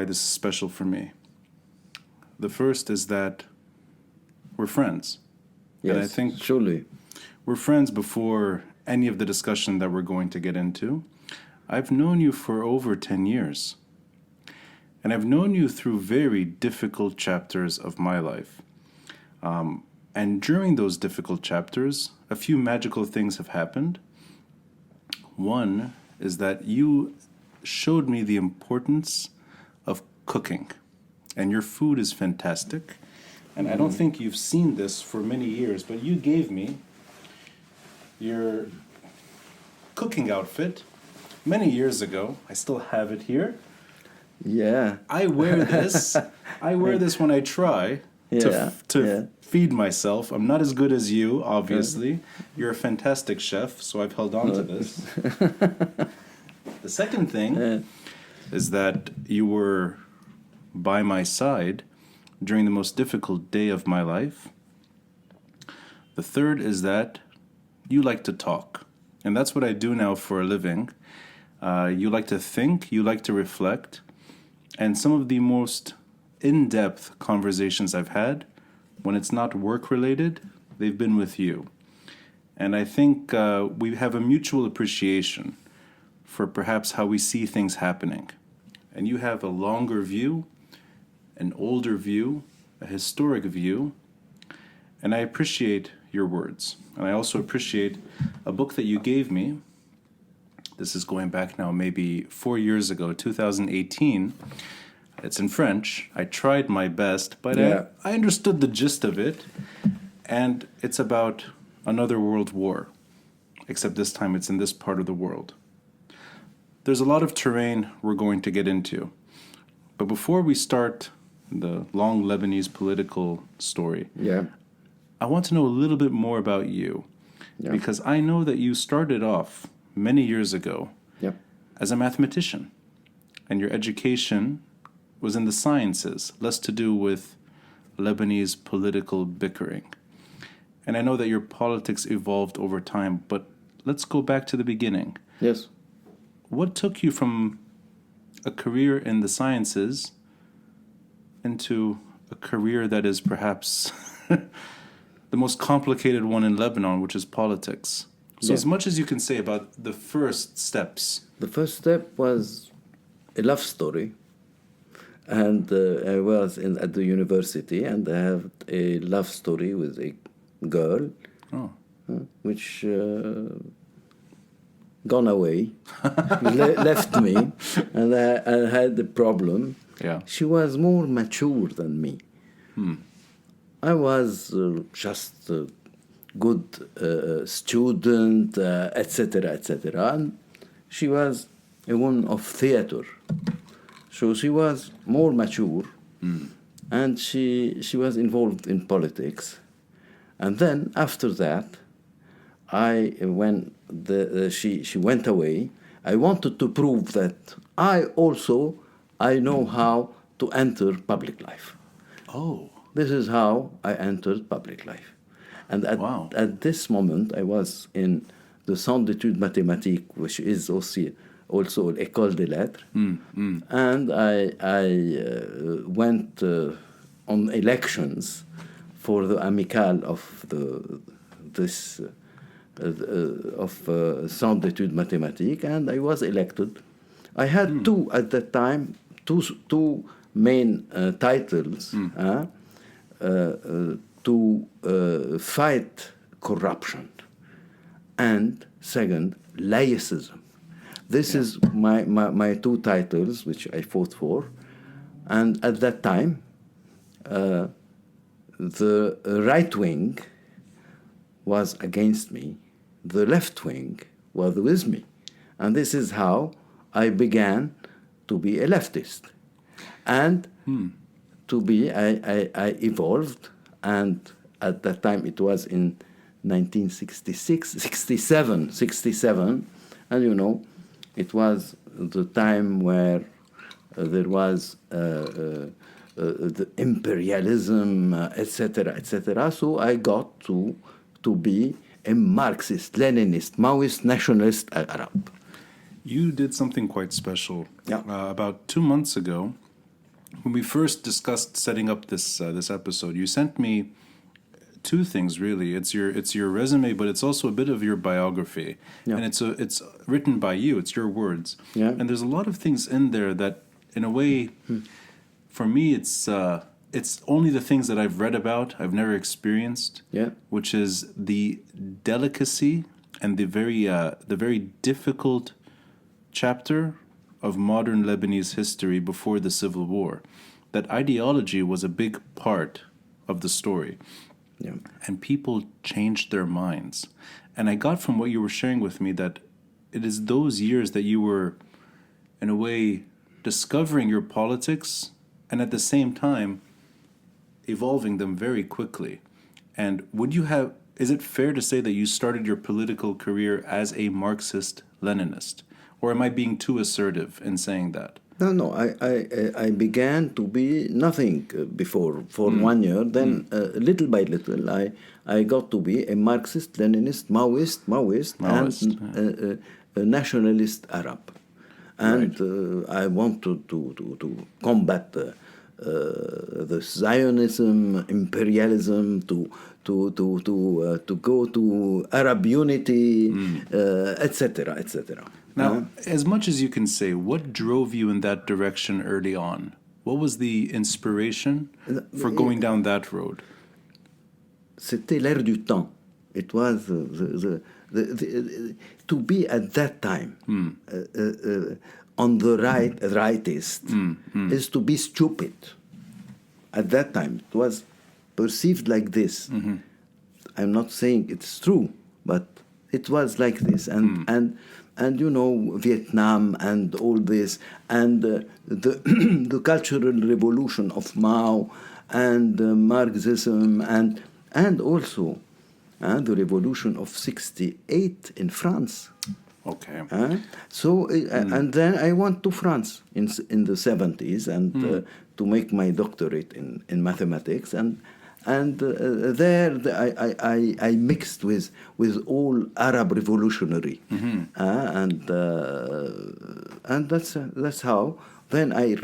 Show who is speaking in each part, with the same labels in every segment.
Speaker 1: this is special for me. The first is that we're friends.
Speaker 2: Yes,
Speaker 1: and I think
Speaker 2: surely.
Speaker 1: we're friends before any of the discussion that we're going to get into. I've known you for over 10 years. And I've known you through very difficult chapters of my life. And during those difficult chapters, a few magical things have happened. One is that you showed me the importance of cooking. And your food is fantastic. And I don't think you've seen this for many years, but you gave me your cooking outfit many years ago. I still have it here.
Speaker 2: Yeah.
Speaker 1: I wear this. I wear this when I try to feed myself. I'm not as good as you, obviously. You're a fantastic chef, so I've held on to this. The second thing is that you were by my side during the most difficult day of my life. The third is that you like to talk. And that's what I do now for a living. You like to think, you like to reflect. And some of the most in-depth conversations I've had, when it's not work-related, they've been with you. And I think we have a mutual appreciation for perhaps how we see things happening. And you have a longer view, an older view, a historic view, and I appreciate your words. And I also appreciate a book that you gave me. This is going back now maybe 4 years ago, 2018. It's in French. I tried my best, but I understood the gist of it. And it's about another world war, except this time it's in this part of the world. There's a lot of terrain we're going to get into. But before we start the long Lebanese political story, I want to know a little bit more about you. Because I know that you started off many years ago as a mathematician. And your education was in the sciences, less to do with Lebanese political bickering. And I know that your politics evolved over time, but let's go back to the beginning.
Speaker 2: Yes.
Speaker 1: What took you from a career in the sciences into a career that is perhaps the most complicated one in Lebanon, which is politics? So as much as you can say about the first steps.
Speaker 2: The first step was a love story. And I was at the university, and I had a love story with a girl, which gone away, left me, and I had a problem. She was more mature than me. I was just a good student, etc., etc., and she was a woman of theater. So she was more mature, and she was involved in politics. And then after that, when she went away, I wanted to prove that I know how to enter public life.
Speaker 1: Oh.
Speaker 2: This is how I entered public life. And at this moment, I was in the Centre d'études mathématiques, which is also École des Lettres, and I went on elections for the amicale of Centre d'études mathématiques, and I was elected. I had two main titles to fight corruption, and second, laicism. This is my two titles, which I fought for. And at that time, the right wing was against me. The left wing was with me. And this is how I began to be a leftist. And I evolved. And at that time, it was in 1967. And, you know, it was the time where there was the imperialism, etc., etc. So I got to be a Marxist, Leninist, Maoist, nationalist Arab.
Speaker 1: You did something quite special. About 2 months ago, when we first discussed setting up this episode, you sent me two things really. It's your resume, but it's also a bit of your biography, and it's written by you. It's your words, and there's a lot of things in there that, in a way, for me, it's only the things that I've read about, I've never experienced, which is the delicacy and the very difficult chapter of modern Lebanese history before the Civil War. That ideology was a big part of the story. Yeah. And people changed their minds. And I got from what you were sharing with me that it is those years that you were, in a way, discovering your politics and at the same time evolving them very quickly. And is it fair to say that you started your political career as a Marxist-Leninist? Or am I being too assertive in saying that?
Speaker 2: No. I began to be nothing before for 1 year. Then little by little, I got to be a Marxist, Leninist, Maoist, and a nationalist Arab. And I wanted to combat the Zionism, imperialism, to go to Arab unity, etc., etc.
Speaker 1: Now, as much as you can say, what drove you in that direction early on? What was the inspiration for going down that road?
Speaker 2: C'était l'air du temps. It was to be at that time on the rightist is to be stupid. At that time, it was perceived like this. Mm-hmm. I'm not saying it's true, but it was like this, and you know, Vietnam and all this, and the cultural revolution of Mao, and Marxism, and also the revolution of '68 in France.
Speaker 1: Okay.
Speaker 2: And then I went to France in the '70s and to make my doctorate in mathematics, and there I mixed with all Arab revolutionary, and that's how. Then I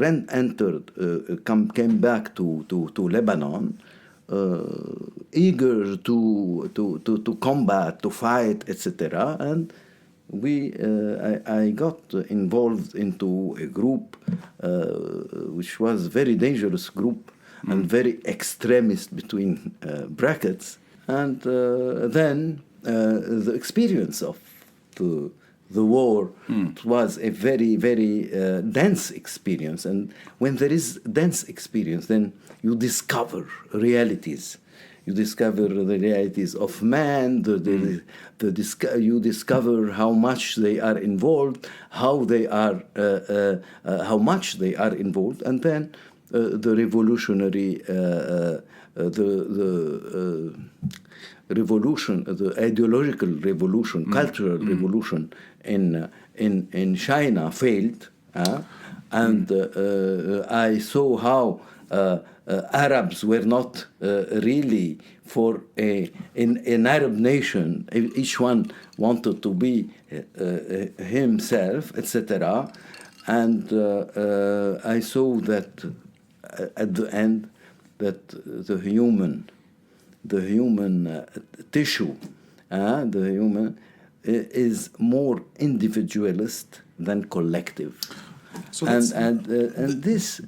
Speaker 2: came back to Lebanon, eager to combat, to fight, etc. And I got involved into a group which was a very dangerous group. And very extremist between brackets, and then the experience of the war was a very, very dense experience. And when there is dense experience, then you discover realities. You discover the realities of man. You discover how much they are involved, how much they are involved, and then. The revolutionary, revolution, the ideological revolution, cultural revolution in China failed, and I saw how Arabs were not really for an Arab nation. Each one wanted to be himself, etc. And I saw that. At the end, that the human tissue, the human is more individualist than collective, so and this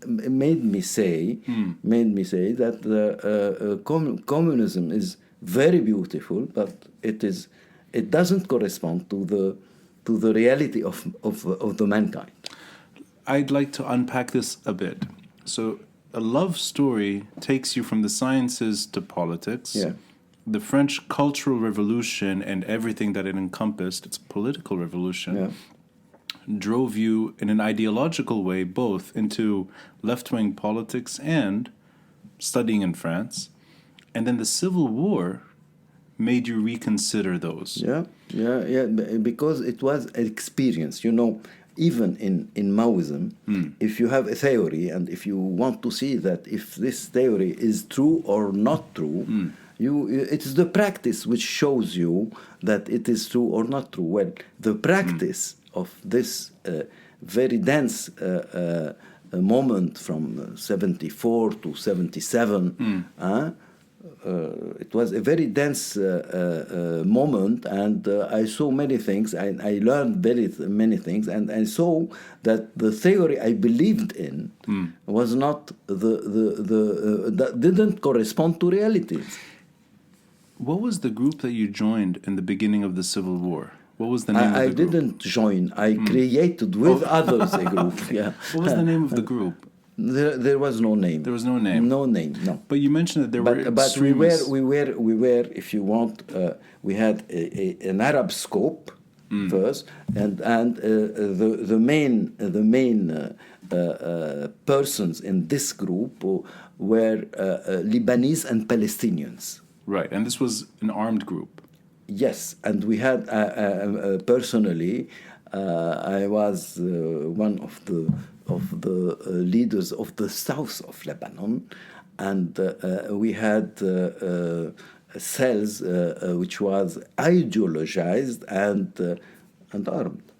Speaker 2: made me say that communism is very beautiful, but it doesn't correspond to the reality of the mankind.
Speaker 1: I'd like to unpack this a bit. So a love story takes you from the sciences to politics. Yeah. The French Cultural Revolution and everything that it encompassed, its political revolution, drove you in an ideological way both into left-wing politics and studying in France. And then the Civil War made you reconsider those.
Speaker 2: Yeah, because it was an experience, you know. Even in Maoism, if you have a theory and if you want to see that if this theory is true or not true, it is the practice which shows you that it is true or not true. Well, the practice of this very dense moment from 74 to 77. It was a very dense moment, and I saw many things. I learned many things, and I saw that the theory I believed in was not that didn't correspond to realities.
Speaker 1: What was the group that you joined in the beginning of the Civil War? What was the name of the group?
Speaker 2: I didn't join. I created with others a group. Yeah.
Speaker 1: What was the name of the group?
Speaker 2: There was no name.
Speaker 1: There was no name.
Speaker 2: No name. No.
Speaker 1: But you mentioned that there were
Speaker 2: extremists. But we were. If you want, we had an Arab scope first, and the main persons in this group were Lebanese and Palestinians.
Speaker 1: Right, and this was an armed group.
Speaker 2: Yes, and we had personally, I was one of the leaders of the south of Lebanon, and we had cells which was ideologized and armed,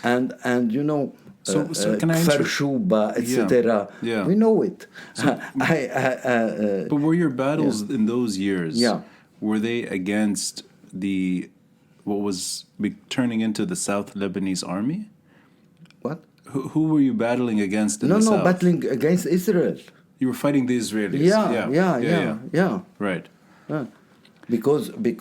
Speaker 2: and you know.
Speaker 1: So can I
Speaker 2: Farshuba, etc.
Speaker 1: Yeah.
Speaker 2: We know it.
Speaker 1: So, but were your battles in those years? Were they against what was turning into the South Lebanese army?
Speaker 2: What?
Speaker 1: Who were you battling against in the South?
Speaker 2: No, battling against Israel.
Speaker 1: You were fighting the Israelis.
Speaker 2: Yeah.
Speaker 1: Right.
Speaker 2: Because the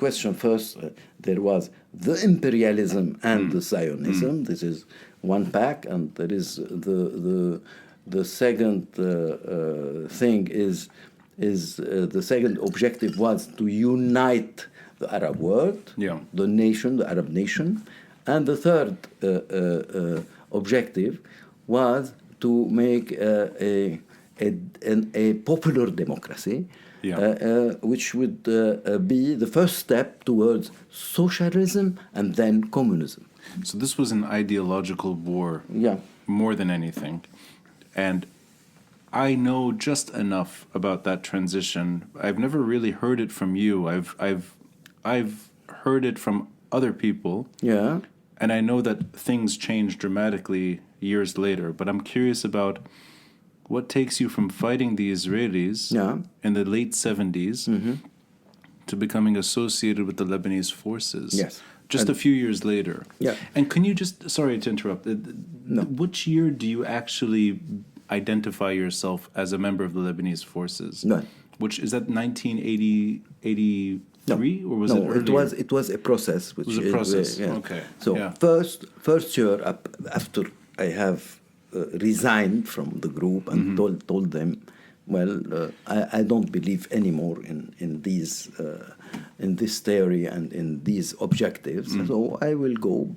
Speaker 2: question first, there was the imperialism and the Zionism. This is one pack, and there is the second thing is the second objective was to unite the Arab world, the Arab nation, and the third objective was to make a popular democracy. Which would be the first step towards socialism and then communism.
Speaker 1: So this was an ideological war, more than anything. And I know just enough about that transition. I've never really heard it from you. I've heard it from other people.
Speaker 2: Yeah.
Speaker 1: And I know that things changed dramatically years later. But I'm curious about what takes you from fighting the Israelis in the late 70s to becoming associated with the Lebanese Forces?
Speaker 2: Yes.
Speaker 1: Just a few years later.
Speaker 2: Yeah.
Speaker 1: And can you just, sorry to interrupt, which year do you actually identify yourself as a member of the Lebanese Forces?
Speaker 2: No.
Speaker 1: Which, is that 1983 or was it earlier?
Speaker 2: No, it was a process.
Speaker 1: It was a process, okay.
Speaker 2: So first year after I have resigned from the group and told them, well, I don't believe anymore in these in this theory and in these objectives, so I will go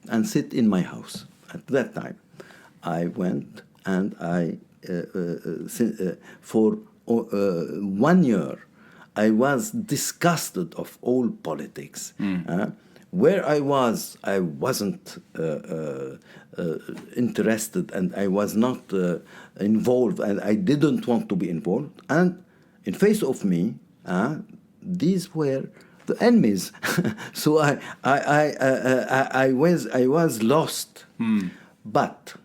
Speaker 2: and sit in my house. At that time, I went and for 1 year, I was disgusted of all politics. Where I wasn't interested, and I was not involved, and I didn't want to be involved. And in face of me, these were the enemies. So I was lost. But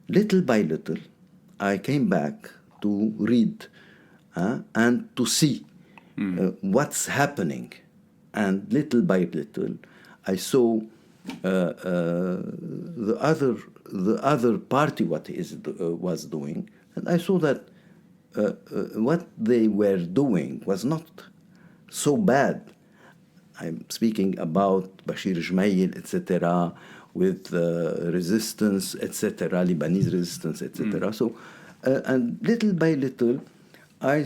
Speaker 2: little by little, I came back to read and to see what's happening. And little by little, I saw the other party was doing, and I saw that what they were doing was not so bad. I'm speaking about Bashir Jmail, etc., with resistance, etc., Lebanese resistance, etc. So, and little by little, I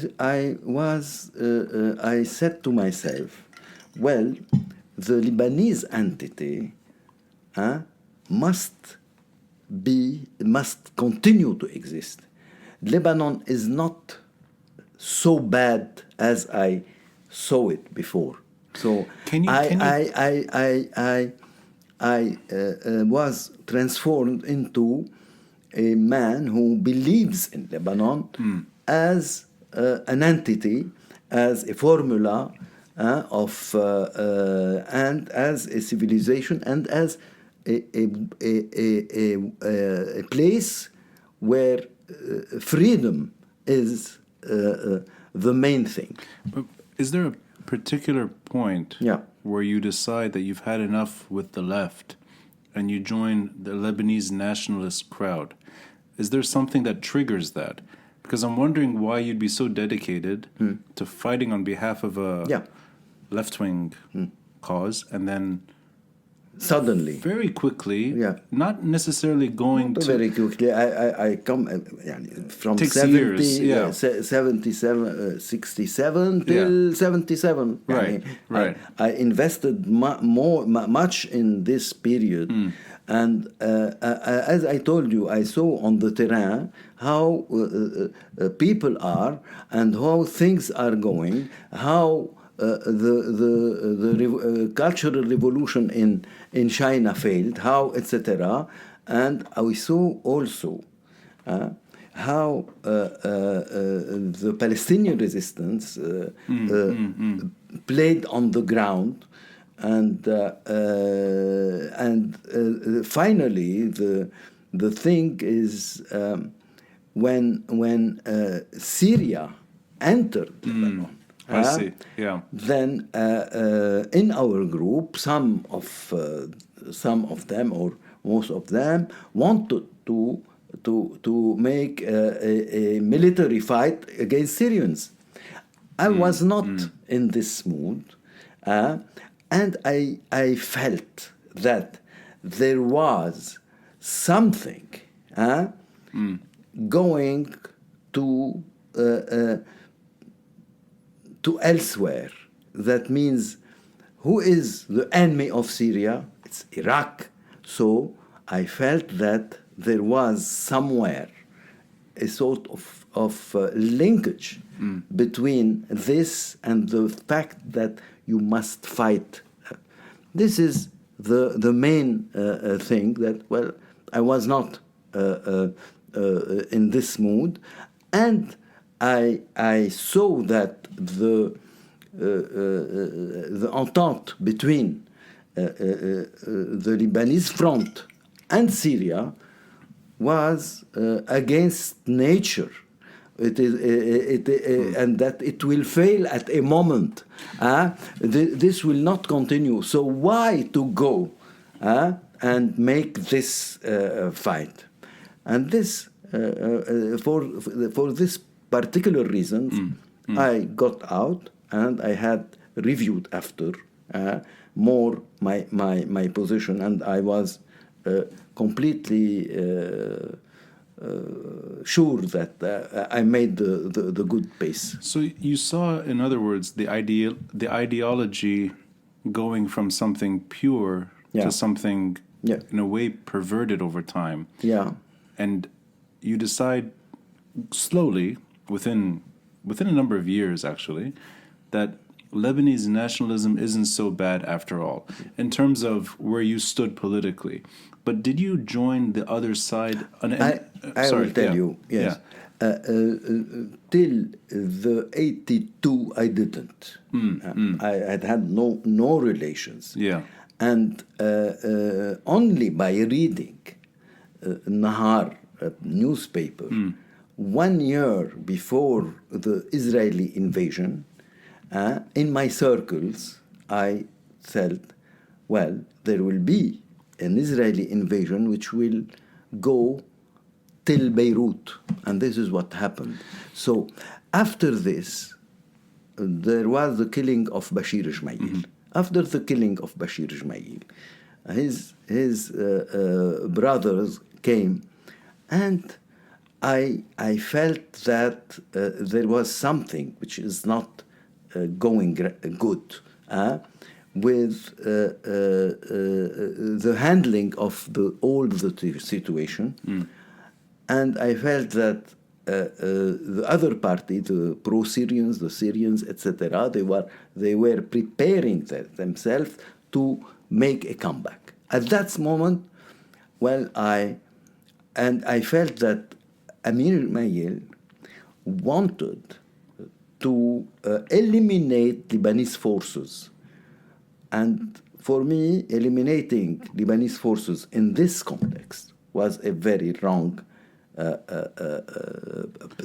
Speaker 2: said to myself, well, the Lebanese entity must continue to exist. Lebanon is not so bad as I saw it before. So I was transformed into a man who believes in Lebanon as an entity, as a formula and as a civilization, and as a place where freedom is the main thing.
Speaker 1: But is there a particular point where you decide that you've had enough with the left and you join the Lebanese nationalist crowd? Is there something that triggers that? Because I'm wondering why you'd be so dedicated to fighting on behalf of a left-wing cause, and then
Speaker 2: suddenly,
Speaker 1: very quickly, not necessarily going to...
Speaker 2: Very quickly, I come from 67 till 77.
Speaker 1: Right.
Speaker 2: I invested much in this period. And as I told you, I saw on the terrain how people are and how things are going, how the cultural revolution in China failed, how etc. And we saw also how the Palestinian resistance played on the ground. And finally, the thing is when Syria entered Lebanon.
Speaker 1: I see. Yeah.
Speaker 2: Then in our group, some of them or most of them wanted to make a military fight against Syrians. I was not in this mood. And I felt that there was something going to elsewhere. That means, who is the enemy of Syria? It's Iraq. So I felt that there was somewhere a sort of linkage between this and the fact that you must fight. This is the main thing that, well, I was not in this mood, and I saw that the entente between the Lebanese front and Syria was against nature. And that it will fail at a moment. This will not continue. So why to go and make this fight? And this, for this particular reason, I got out and I had reviewed after more my position, and I was completely sure that I made the good pace.
Speaker 1: So you saw, in other words, the ideology going from something pure to something in a way perverted over time.
Speaker 2: Yeah.
Speaker 1: And you decide slowly, within a number of years actually, that Lebanese nationalism isn't so bad after all, in terms of where you stood politically. But did you join the other side?
Speaker 2: I will tell you, yes. Till the 82, I didn't. I had no relations.
Speaker 1: Yeah.
Speaker 2: And only by reading Nahar newspaper 1 year before the Israeli invasion, in my circles, I felt, well, there will be an Israeli invasion which will go till Beirut. And this is what happened. So after this, there was the killing of Bashir Ismail. After the killing of Bashir Ismail, his brothers came, and I felt that there was something which is not going good with the handling of all the situation. And I felt that the other party, the pro-Syrians, the Syrians, etc., they were preparing themselves to make a comeback. At that moment, well, I felt that Amir Mayel wanted to eliminate Lebanese forces. And for me, eliminating Lebanese forces in this context was a very wrong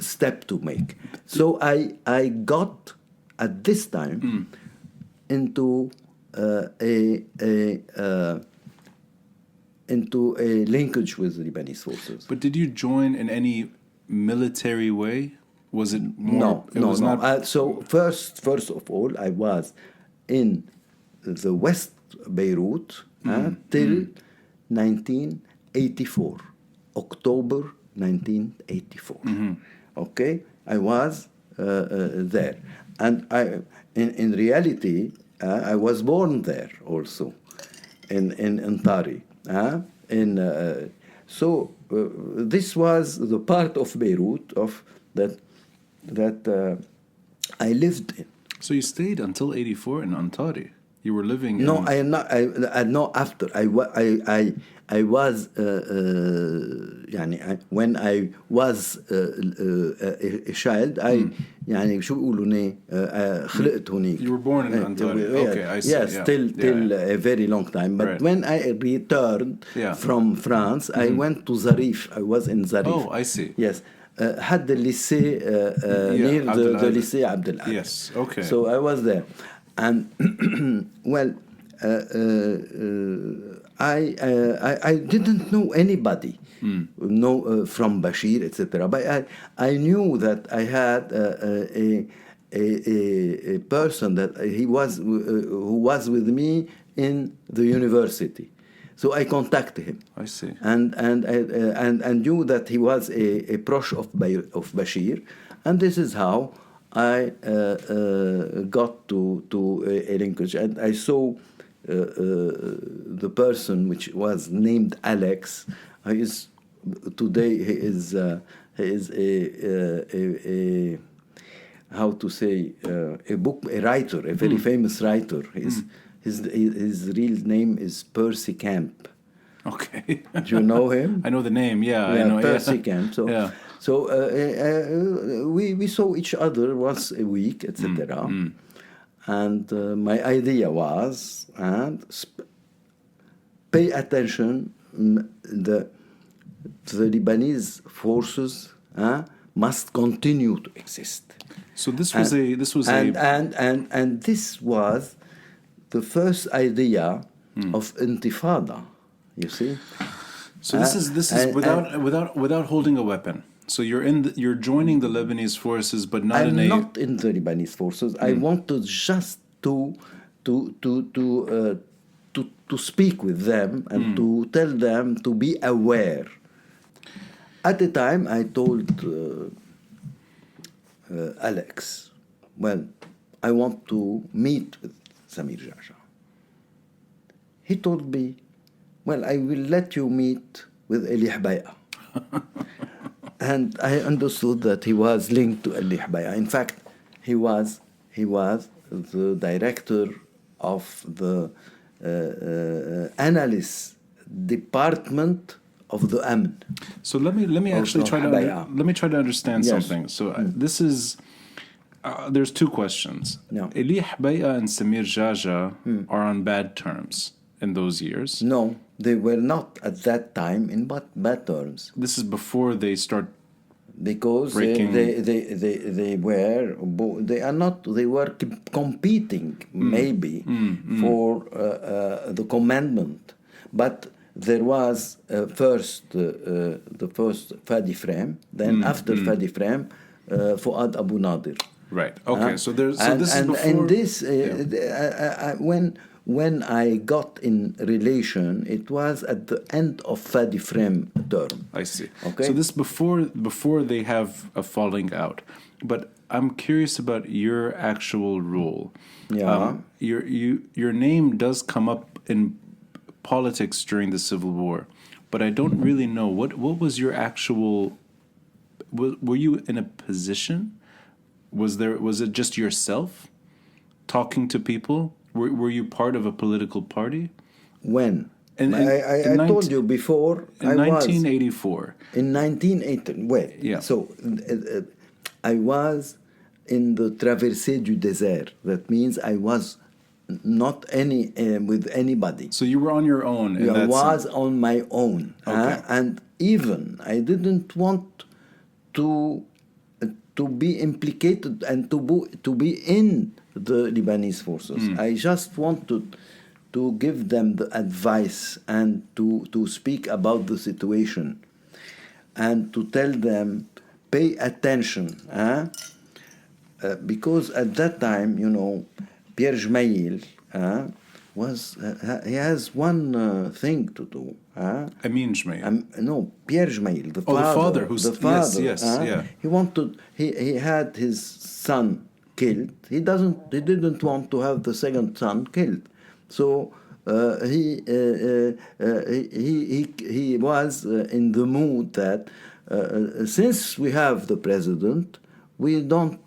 Speaker 2: step to make. So I got at this time into into a linkage with Lebanese forces.
Speaker 1: But did you join in any military way? Was it more?
Speaker 2: No. So first of all, I was in the West Beirut till 1984, October 1984. Okay, I was there, and in reality, I was born there also, in Antari. So this was the part of Beirut of that I lived in.
Speaker 1: So you stayed until 84 in Antari. You were living.
Speaker 2: No, I am not. I no. After I was when I was a child. يعني شو بيقولوا خلقت هناك.
Speaker 1: You were born in Antari. Okay, I see.
Speaker 2: Yes, till a very long time. But when I returned from France, I went to Zarif. I was in Zarif.
Speaker 1: Oh, I see.
Speaker 2: Yes. Had the lycée near the lycée Abdel Al.
Speaker 1: Yes. Okay.
Speaker 2: So I was there. And well, I didn't know anybody, from Bashir, etc. But I knew that I had a person that who was with me in the university. So I contacted him.
Speaker 1: I see.
Speaker 2: And knew that he was a proche of Bashir, and this is how I got to a linkage, and I saw the person which was named Alex. Today he is a how to say a writer, a very famous writer. His real name is Percy Camp.
Speaker 1: Okay.
Speaker 2: Do you know him?
Speaker 1: I know the name. Yeah, I know.
Speaker 2: Percy Camp. So.
Speaker 1: Yeah.
Speaker 2: So we saw each other once a week, etc. And my idea was, pay attention. The Lebanese forces must continue to exist.
Speaker 1: So this was this was
Speaker 2: the first idea of Intifada. You see.
Speaker 1: So this is without holding a weapon. So you're joining the Lebanese forces, but not
Speaker 2: I'm not in the Lebanese forces. I wanted just to speak with them and to tell them to be aware. At the time, I told Alex, well, I want to meet with Samir Jaja. He told me, well, I will let you meet with Eli Hbaya. And I understood that he was linked to Eli Hbaya. In fact, he was the director of the analyst department of the Amin.
Speaker 1: So let me actually try to understand something. So this is there's two questions.
Speaker 2: No.
Speaker 1: Eli Hbaya and Samir Jaja are on bad terms in those years.
Speaker 2: No, they were not at that time in bad terms.
Speaker 1: This is before they start.
Speaker 2: Because they were competing maybe for the commandment, but there was first the first Fadi Frame, then after Fadi Frame, Fuad Abu Nadir.
Speaker 1: Right. Okay. So this is before.
Speaker 2: And this when I got in relation, it was at the end of Fadi Frame term.
Speaker 1: I see.
Speaker 2: Okay.
Speaker 1: So this before they have a falling out, but I'm curious about your actual role.
Speaker 2: Yeah.
Speaker 1: Your name does come up in politics during the Civil War, but I don't really know what was your actual. Were you in a position? Was it just yourself talking to people? Were you part of a political party?
Speaker 2: When? I told you before.
Speaker 1: In 1984.
Speaker 2: In 1980. Wait.
Speaker 1: Yeah.
Speaker 2: So I was in the Traversée du Désert. That means I was not any with anybody.
Speaker 1: So you were on your own.
Speaker 2: I was on my own, and even I didn't want to be implicated and to be in the Lebanese forces. I just wanted to give them the advice and to speak about the situation and to tell them pay attention, because at that time, Pierre Jmail he has one thing to do.
Speaker 1: Amin Jmail.
Speaker 2: No, Pierre Jmail, the
Speaker 1: father.
Speaker 2: The father.
Speaker 1: Yes, yeah.
Speaker 2: He had his son killed. He didn't want to have the second son killed. So he was in the mood that since we have the president, we don't.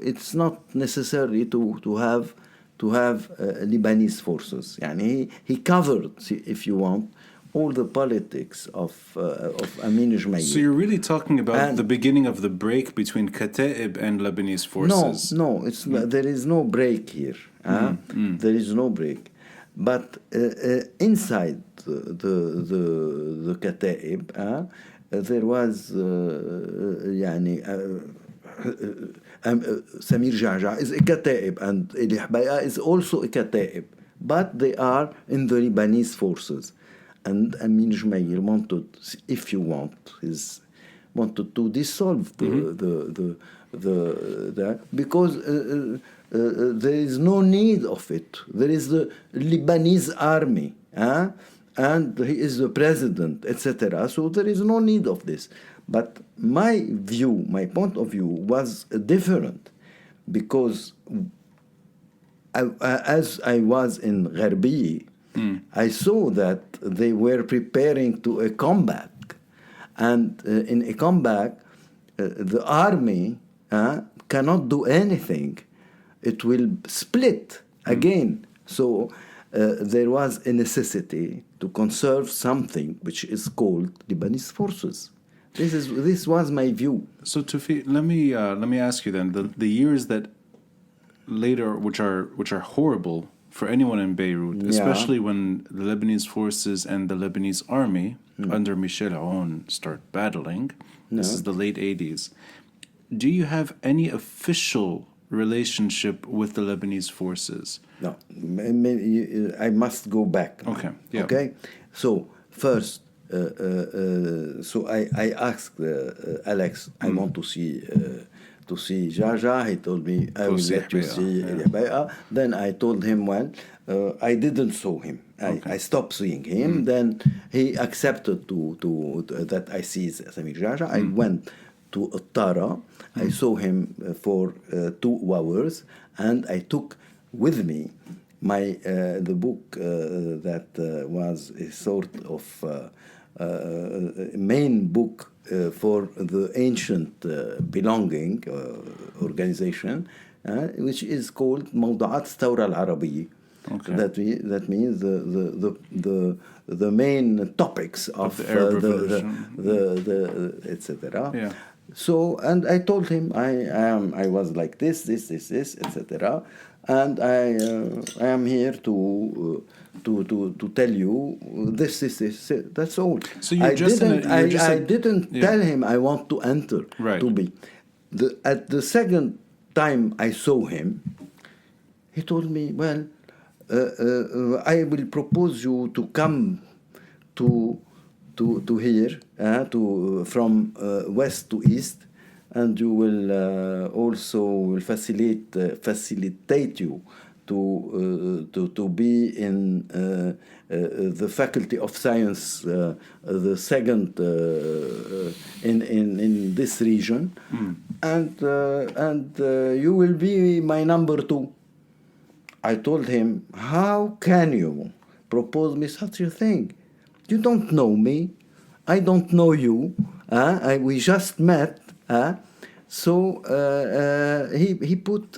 Speaker 2: It's not necessary to have Lebanese forces. Yani he covered, if you want, all the politics of Amin Jmail.
Speaker 1: So you're really talking about the beginning of the break between Kata'ib and Lebanese forces?
Speaker 2: No, it's there is no break here. There is no break. But inside the Kata'ib, there was Samir Ja'ja is a Kata'ib, and Eli Hbaya is also a Kata'ib. But they are in the Lebanese forces. And Amin Jmail wanted, if you want, wanted to dissolve the because there is no need of it. There is the Lebanese army, and he is the president, etc. So there is no need of this. But my point of view was different, because as I was in Gharbi, I saw that they were preparing to a comeback. And in a comeback, the army cannot do anything. It will split again. So there was a necessity to conserve something which is called Lebanese forces. This was my view.
Speaker 1: So Toufic, let me ask you then, the years that later, which are horrible for anyone in Beirut, especially when the Lebanese forces and the Lebanese army under Michel Aoun start battling. This is the late 80s. Do you have any official relationship with the Lebanese forces?
Speaker 2: No, I must go back.
Speaker 1: Okay. Yeah.
Speaker 2: Okay. So first, so I asked Alex, I want to see Ja'ja. He told me, I will let you see Eli Hbaya. Then I told him, well, I didn't saw him. I stopped seeing him. Then he accepted to that I see Samir Ja'ja. I went to Tara. I saw him for 2 hours, and I took with me the book that was a sort of main book for the ancient belonging organization, which is called موضوعات الثورة العربية.
Speaker 1: Okay.
Speaker 2: That means the main topics of
Speaker 1: the Arab Revolution,
Speaker 2: etc.
Speaker 1: Yeah.
Speaker 2: So, and I told him I was like this, etc. And I am here to tell you this. That's all.
Speaker 1: So
Speaker 2: I didn't tell him I want to enter to be. At the second time I saw him, he told me, well, I will propose you to come to here, from west to east, and you will also facilitate you to be in the Faculty of Science, the second in this region, and you will be my number 2. I told him, how can you propose me such a thing? You don't know me. I don't know you. We just met. So he put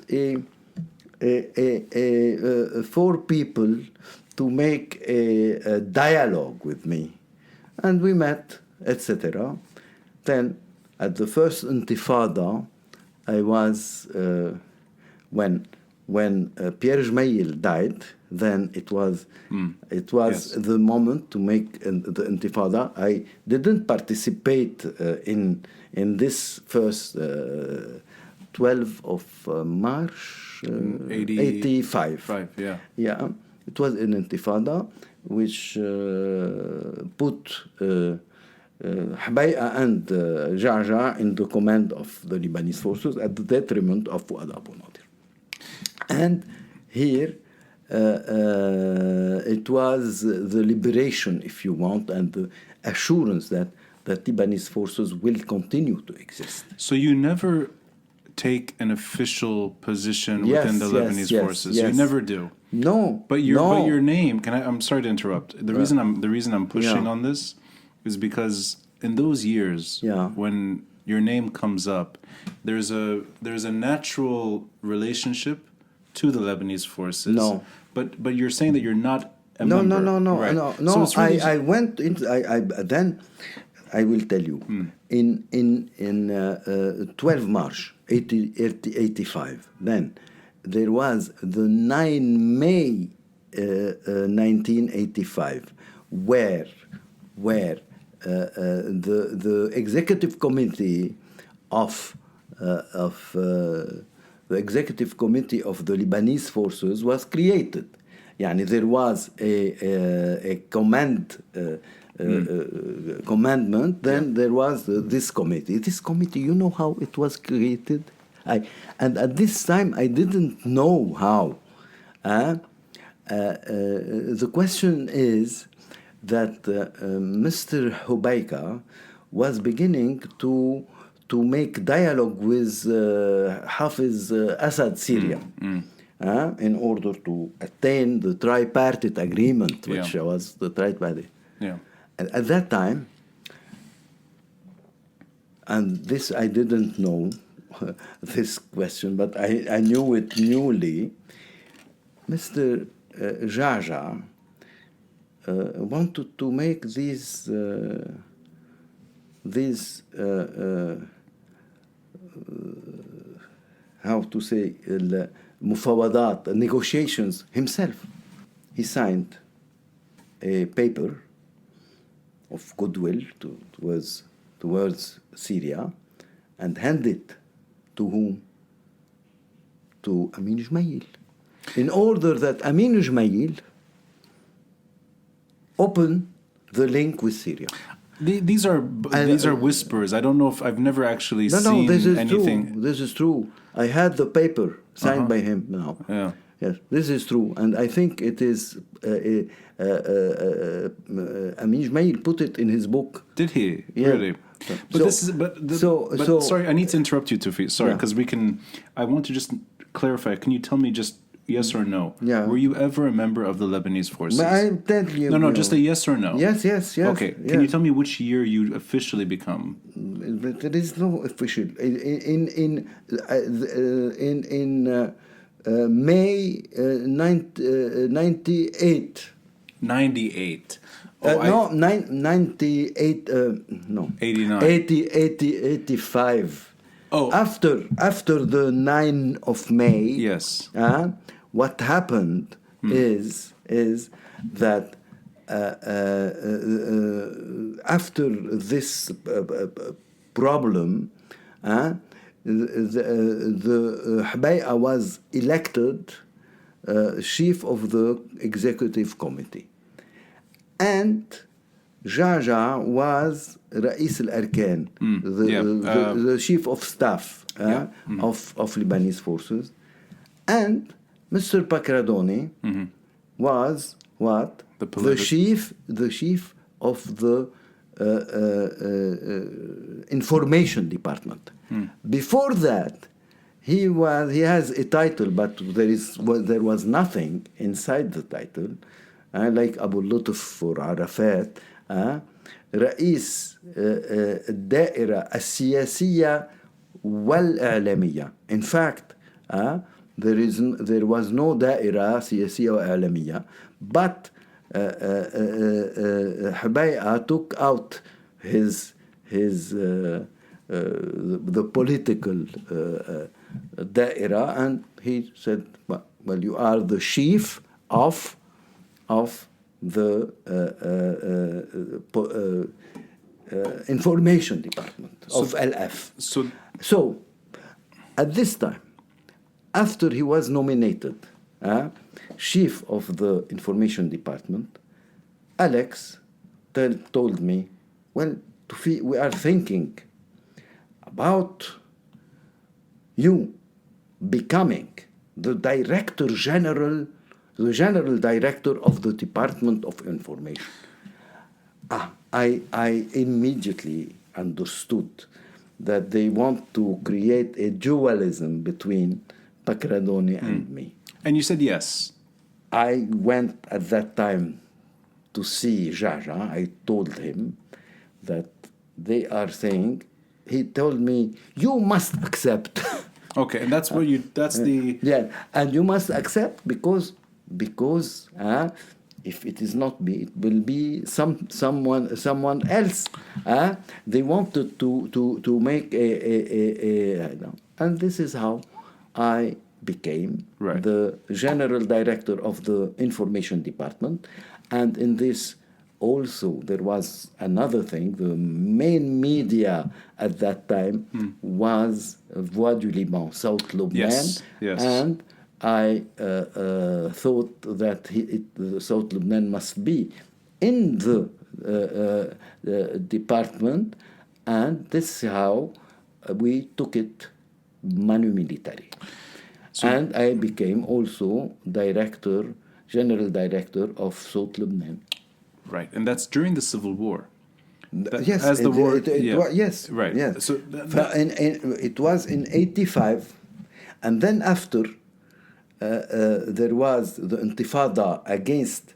Speaker 2: 4 people to make a dialogue with me. And we met, etc. Then at the first Intifada, I was, when when Pierre Gemayel died, then it was
Speaker 1: Yes.
Speaker 2: the moment to make the Intifada. I didn't participate in this first 12 of March 85.
Speaker 1: Yeah.
Speaker 2: Yeah, it was an Intifada which put Habai'a and Jaja in the command of the Lebanese forces at the detriment of Fuad Abu Nadir. And here it was the liberation, if you want, and the assurance that the Lebanese forces will continue to exist.
Speaker 1: So you never take an official position within the Lebanese forces. You never do.
Speaker 2: No.
Speaker 1: But your name, I'm sorry to interrupt. The reason I'm pushing on this is because in those years when your name comes up, there's a natural relationship to the Lebanese forces.
Speaker 2: No.
Speaker 1: But you're saying that you're not a
Speaker 2: No,
Speaker 1: member.
Speaker 2: right. No.
Speaker 1: So it's really
Speaker 2: I went into then I will tell you in 12 March 85. Then there was the 9 May 1985, where the executive committee of the executive committee of the Lebanese forces was created. Yani there was a commandment. Then there was this committee. This committee, you know how it was created? And at this time I didn't know how. The question is that Mr. Hubayka was beginning to make dialogue with Hafiz Assad Syria in order to attain the tripartite agreement, which was the tripartite.
Speaker 1: Yeah.
Speaker 2: At that time, and this I didn't know this question, but I knew it newly. Mr. Jaja wanted to make these how to say mufawadat, negotiations himself. He signed a paper of goodwill towards Syria and handed it to whom? To Amin Gemayel, in order that Amin Gemayel open the link with Syria.
Speaker 1: These are whispers. I don't know if I've never actually seen
Speaker 2: this is
Speaker 1: anything.
Speaker 2: True. This is true. I had the paper signed by him now.
Speaker 1: Yeah.
Speaker 2: Yes, this is true, and I think it is. Amin Gemayel put it in his book.
Speaker 1: Did he?
Speaker 2: Yeah.
Speaker 1: Really? But sorry, I need to interrupt you, Toufic. Sorry, because I want to just clarify. Can you tell me just yes or no?
Speaker 2: Yeah.
Speaker 1: Were you ever a member of the Lebanese forces?
Speaker 2: But I tell you.
Speaker 1: No, just a yes or no.
Speaker 2: Yes.
Speaker 1: Okay. Can you tell me which year you officially become?
Speaker 2: There is no official. In May 98.
Speaker 1: 98.
Speaker 2: No, 98. No.
Speaker 1: 89.
Speaker 2: 85.
Speaker 1: Oh.
Speaker 2: After the 9 of May.
Speaker 1: Yes.
Speaker 2: What happened is that after this problem, the Habai'a was elected chief of the executive committee, and Jaja was Ra'is al-Arkan, the chief of staff of Lebanese forces, and Mr. Pakradoni was what? The chief of the information department. Before that, he has a title, but there was nothing inside the title, like Abu Lutf or Arafat. رئيس الدائرة السياسية والإعلامية. In fact, there was no دائرة سياسية وإعلامية, but Habai'a took out the political Daira, and he said, well, you are the chief of the information department of LF. So, at this time, after he was nominated chief of the information department, Alex told me, well, Toufic, we are thinking about you becoming the general director of the Department of Information. I immediately understood that they want to create a dualism between Pakradoni and me.
Speaker 1: And you said yes.
Speaker 2: I went at that time to see Jaja. I told him that they are saying, he told me, you must accept.
Speaker 1: Okay, and that's what
Speaker 2: Yeah, and you must accept because if it is not me, it will be someone else. They wanted to make and this is how I became the general director of the information department. And in this also there was another thing. The main media at that time was Voix du Liban, South Lebanon, and I thought that South Lebanon must be in the department, and this is how we took it manu military. And I became also general director of South Lebanon.
Speaker 1: Right, and that's during the Civil War.
Speaker 2: Yes,
Speaker 1: as the war.
Speaker 2: Yes,
Speaker 1: right.
Speaker 2: Yes.
Speaker 1: So
Speaker 2: it was in '85, and then after there was the Intifada against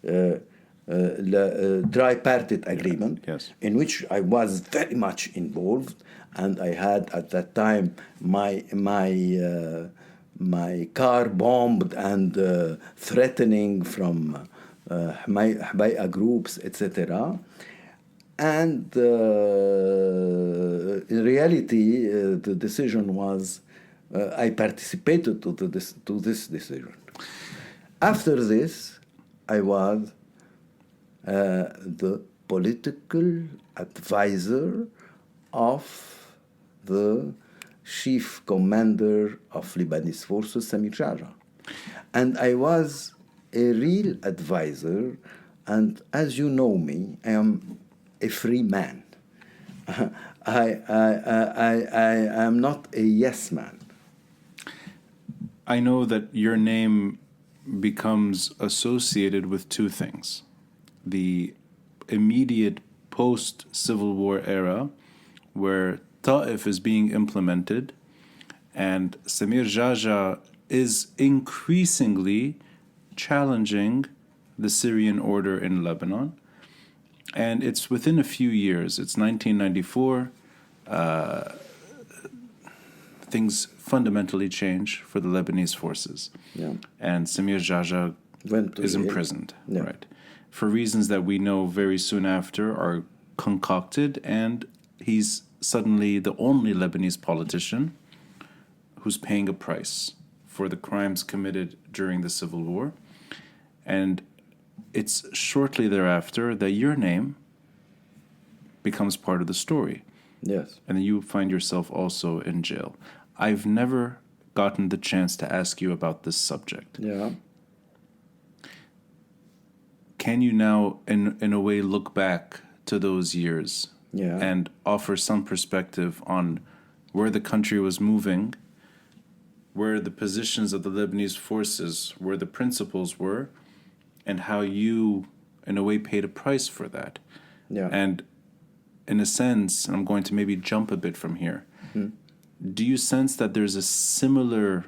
Speaker 2: the tripartite agreement, in which I was very much involved, and I had at that time my car bombed and threatening from Hbaya groups, etc. And in reality, the decision was I participated to this decision. After this, I was the political advisor of the chief commander of Lebanese Forces, Samir Jaja. And I was a real advisor, and as you know me, I am a free man. I am not a yes man.
Speaker 1: I know that your name becomes associated with two things. The immediate post-Civil War era, where Ta'if is being implemented, and Samir Jaja is increasingly challenging the Syrian order in Lebanon. And it's within a few years. It's 1994. Things fundamentally change for the Lebanese forces.
Speaker 2: Yeah.
Speaker 1: And Samir Jaja is imprisoned.
Speaker 2: Yeah.
Speaker 1: Right. For reasons that we know very soon after are concocted, and he's suddenly the only Lebanese politician who's paying a price for the crimes committed during the Civil War. And it's shortly thereafter that your name becomes part of the story.
Speaker 2: Yes.
Speaker 1: And then you find yourself also in jail. I've never gotten the chance to ask you about this subject.
Speaker 2: Yeah.
Speaker 1: Can you now, in a way, look back to those years and offer some perspective on where the country was moving, where the positions of the Lebanese forces, where the principles were, and how you, in a way, paid a price for that?
Speaker 2: Yeah.
Speaker 1: And in a sense, and I'm going to maybe jump a bit from here, do you sense that there's a similar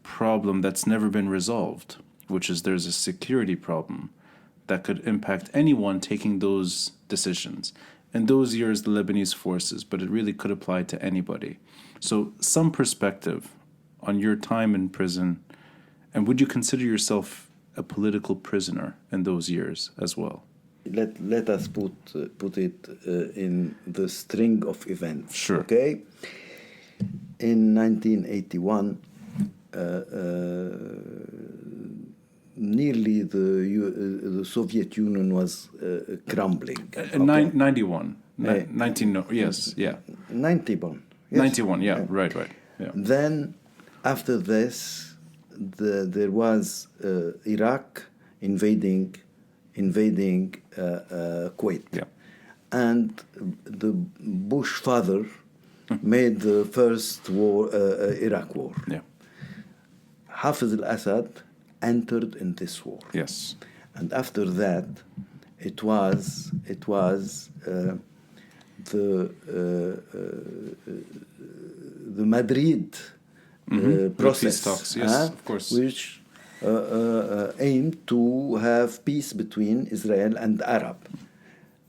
Speaker 1: problem that's never been resolved, which is there's a security problem that could impact anyone taking those decisions? In those years, the Lebanese forces, but it really could apply to anybody. So some perspective on your time in prison, and would you consider yourself a political prisoner in those years as well?
Speaker 2: Let us put it in the string of events.
Speaker 1: Sure.
Speaker 2: Okay. in 1981, nearly the Soviet Union was crumbling.
Speaker 1: 91. 19, no, yes, yeah.
Speaker 2: 91. Yes.
Speaker 1: 91, yeah, right. Yeah.
Speaker 2: Then, after this, there was Iraq invading Kuwait.
Speaker 1: Yeah.
Speaker 2: And the Bush father made the first Iraq war.
Speaker 1: Yeah.
Speaker 2: Hafiz al-Assad entered in this war.
Speaker 1: Yes.
Speaker 2: And after that, it was the Madrid process,
Speaker 1: talks, yes, of course,
Speaker 2: which aimed to have peace between Israel and Arab.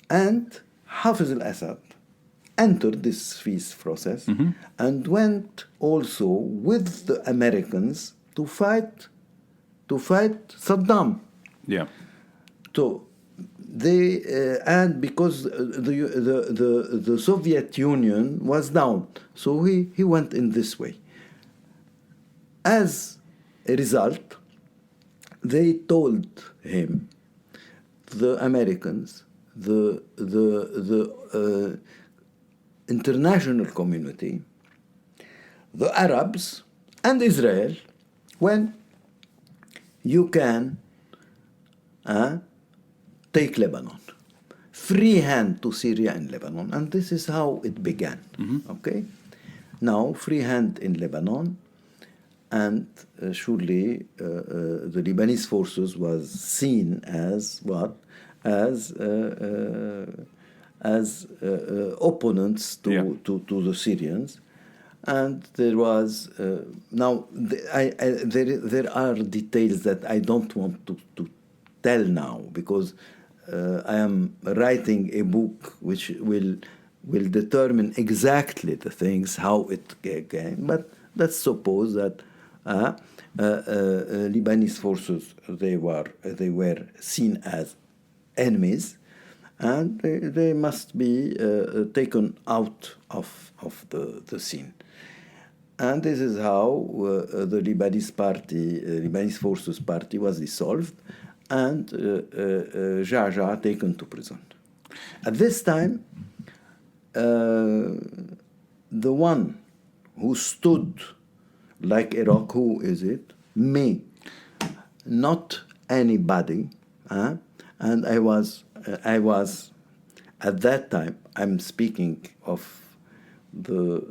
Speaker 2: And Hafiz al-Assad entered this peace process and went also with the Americans to fight Saddam.
Speaker 1: Yeah.
Speaker 2: So they and because the Soviet Union was down, so he went in this way. As a result, they told him, the Americans, the international community, the Arabs, and Israel, when you can take Lebanon, free hand to Syria and Lebanon, and this is how it began. Okay, now free hand in Lebanon, and surely the Lebanese forces was seen as what? As opponents to the Syrians. And there was now there are details that I don't want to tell now, because I am writing a book which will determine exactly the things, how it came. But let's suppose that Lebanese forces, they were seen as enemies, and they must be taken out of the scene. And this is how the Lebanese Forces Party was dissolved, and Geagea taken to prison. At this time, the one who stood like a rock, who is it? Me, not anybody. And I was at that time, I'm speaking of the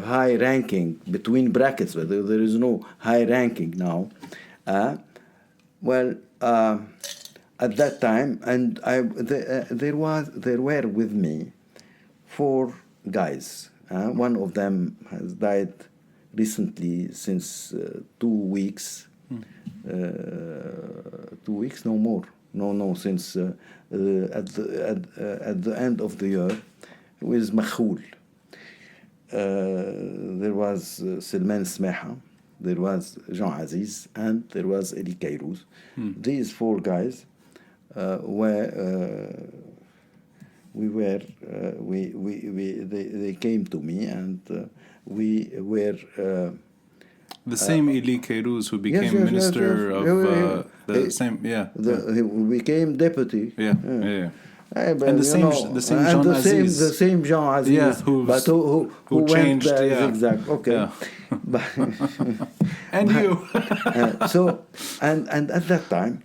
Speaker 2: high ranking, between brackets, whether there is no high ranking now. At that time, and there were with me 4 guys. One of them has died recently, since 2 weeks. 2 weeks, no more. No, since at the end of the year, with Makhoul. There was Salman Smeha, there was Jean Aziz, and there was Eli Kairouz. These 4 guys they came to me, and we were
Speaker 1: the same Eli Kairouz who became minister of the same,
Speaker 2: who became deputy.
Speaker 1: Yeah.
Speaker 2: And
Speaker 1: the same Jean Aziz.
Speaker 2: The same Jean Aziz, who
Speaker 1: changed.
Speaker 2: Went, exact. Okay.
Speaker 1: Yeah. And you.
Speaker 2: So and at that time,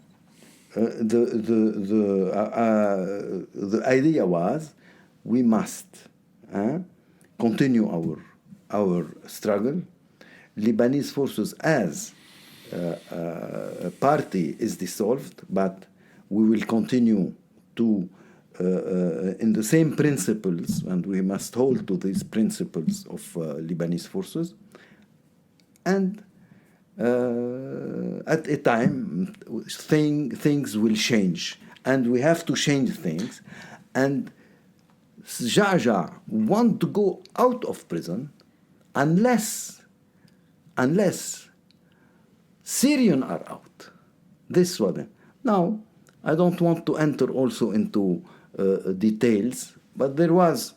Speaker 2: the idea was, we must continue our struggle. Lebanese forces as a party is dissolved, but we will continue to in the same principles, and we must hold to these principles of Lebanese forces. And at a time, things will change, and we have to change things. And Geagea want to go out of prison unless Syrians are out. This was now. I don't want to enter also into details, but there was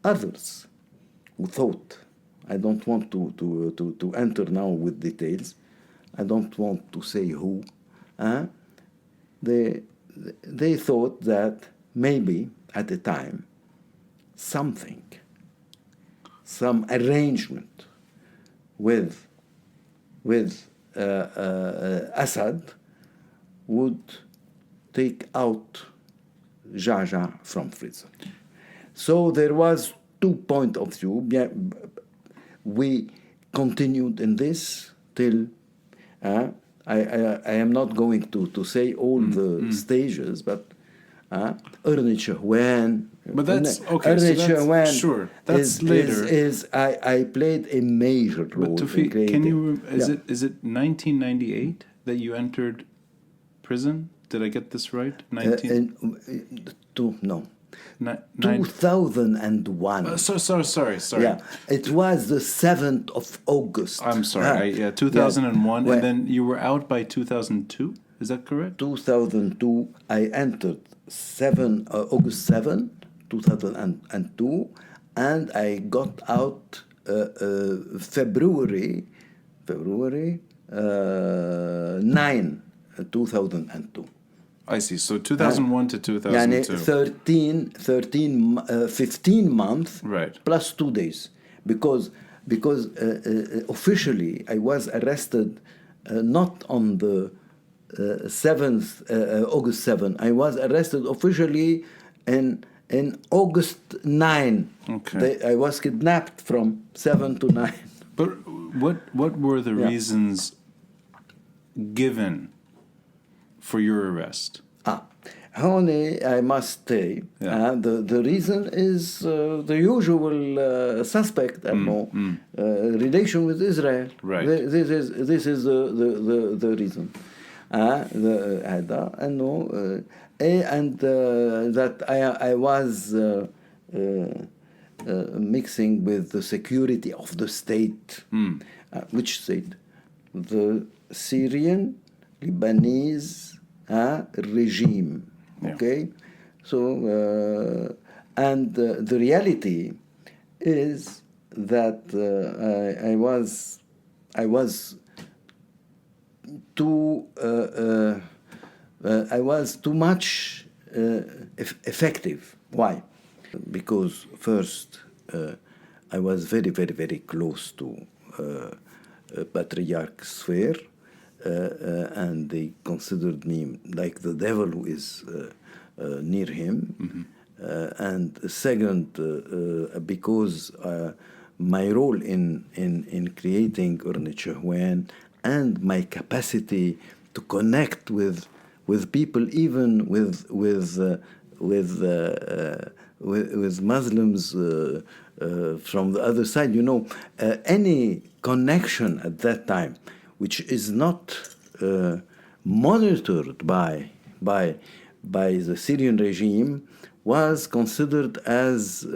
Speaker 2: others who thought I don't want to enter now with details. I don't want to say who. They thought that maybe at the time something, some arrangement with Assad would take out Jaja from prison. So there was 2 points of view. We continued in this till I am not going to say all the stages, but Ernie Chahwan.
Speaker 1: But that's okay. So that's, sure, that's later.
Speaker 2: I played a major role.
Speaker 1: But Toufic, can you? Is it 1998 that you entered prison? Did I get this right?
Speaker 2: No. 2001.
Speaker 1: Sorry.
Speaker 2: Yeah, it was the 7th of August.
Speaker 1: I'm sorry. 2001, and then you were out by 2002. Is that correct?
Speaker 2: 2002. I entered August 7, 2002, and I got out February 9, 2002.
Speaker 1: I see. So 2001 to 2002.
Speaker 2: 15 months,
Speaker 1: right,
Speaker 2: plus 2 days, because officially I was arrested not on the 7th August 7. I was arrested officially in August 9.
Speaker 1: Okay.
Speaker 2: I was kidnapped from 7 to 9.
Speaker 1: But what were the reasons given for your arrest?
Speaker 2: Honey, I must say, the reason is the usual suspect, relation with Israel.
Speaker 1: Right.
Speaker 2: This is the reason. That I was mixing with the security of the state. Which state? The Syrian Lebanese regime. Okay, so and the reality is that I was too much effective. Why? Because first I was very, very, very close to Patriarch Sphere. And they considered me like the devil who is near him. And second, because my role in creating Ernie Chahwan and my capacity to connect with people, even with Muslims from the other side, any connection at that time which is not monitored by the Syrian regime, was considered as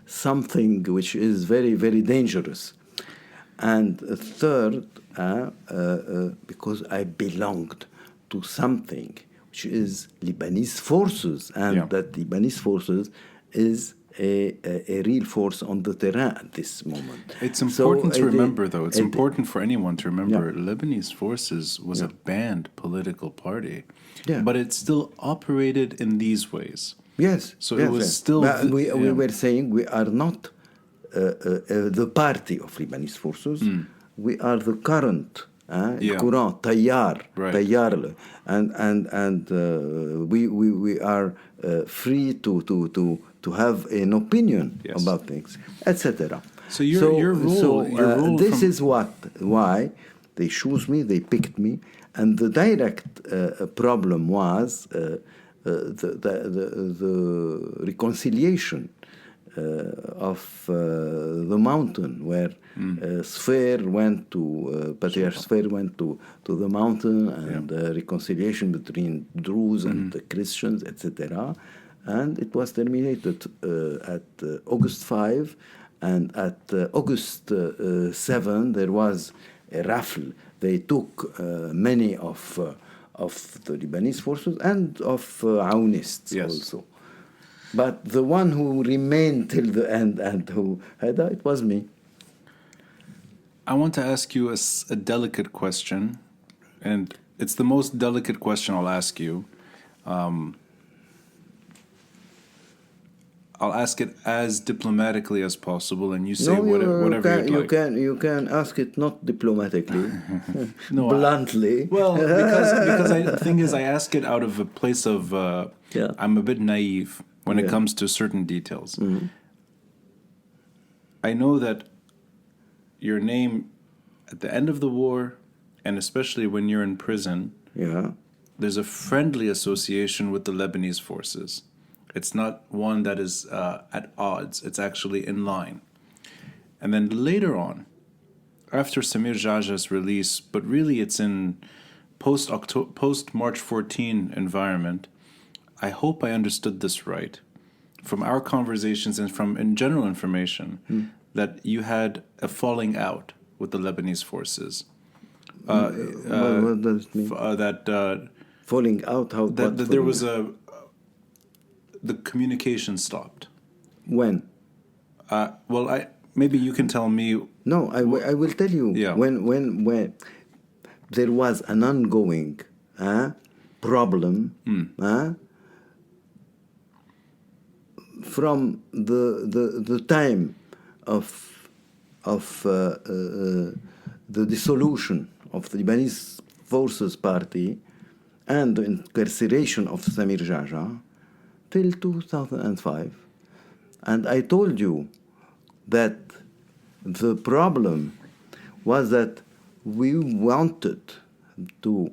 Speaker 2: something which is very, very dangerous. And third, because I belonged to something which is Lebanese Forces, and that Lebanese Forces is a real force on the terrain at this moment.
Speaker 1: It's important to remember, though. It's important for anyone to remember. Lebanese Forces was a banned political party, but it still operated in these ways.
Speaker 2: Yes.
Speaker 1: So it was still.
Speaker 2: But we were saying we are not the party of Lebanese Forces. We are the current. Courant, Tayyar, Tayyar, and we are free to have an opinion about things, etc.
Speaker 1: So your role.
Speaker 2: This is why they chose me, they picked me, and the direct problem was the reconciliation of the mountain, where Sphere went to Patriarch Sphere went to the mountain, and reconciliation between Druze and the Christians, etc. And it was terminated at August 5, and at August 7 there was a raffle. They took many of the Lebanese forces and of Aounists also. But the one who remained till the end and who had it was me.
Speaker 1: I want to ask you a delicate question, and it's the most delicate question I'll ask you. I'll ask it as diplomatically as possible, and you say whatever you'd like.
Speaker 2: You can ask it not diplomatically,
Speaker 1: no,
Speaker 2: bluntly.
Speaker 1: Because the thing is, I ask it out of a place of I'm a bit naive when it comes to certain details. Mm-hmm. I know that your name at the end of the war, and especially when you're in prison, there's a friendly association with the Lebanese forces. It's not one that is at odds. It's actually in line. And then later on, after Samir Jaja's release, but really it's in post-March 14 environment, I hope I understood this right, from our conversations and from in general information, that you had a falling out with the Lebanese forces.
Speaker 2: What does it mean? Falling out? How?
Speaker 1: That there was the communication stopped.
Speaker 2: When?
Speaker 1: Maybe you can tell me.
Speaker 2: No, I will tell you.
Speaker 1: Yeah.
Speaker 2: When there was an ongoing problem from the time of the dissolution of the Lebanese Forces Party and the incarceration of Samir Jaja till 2005. And I told you that the problem was that we wanted to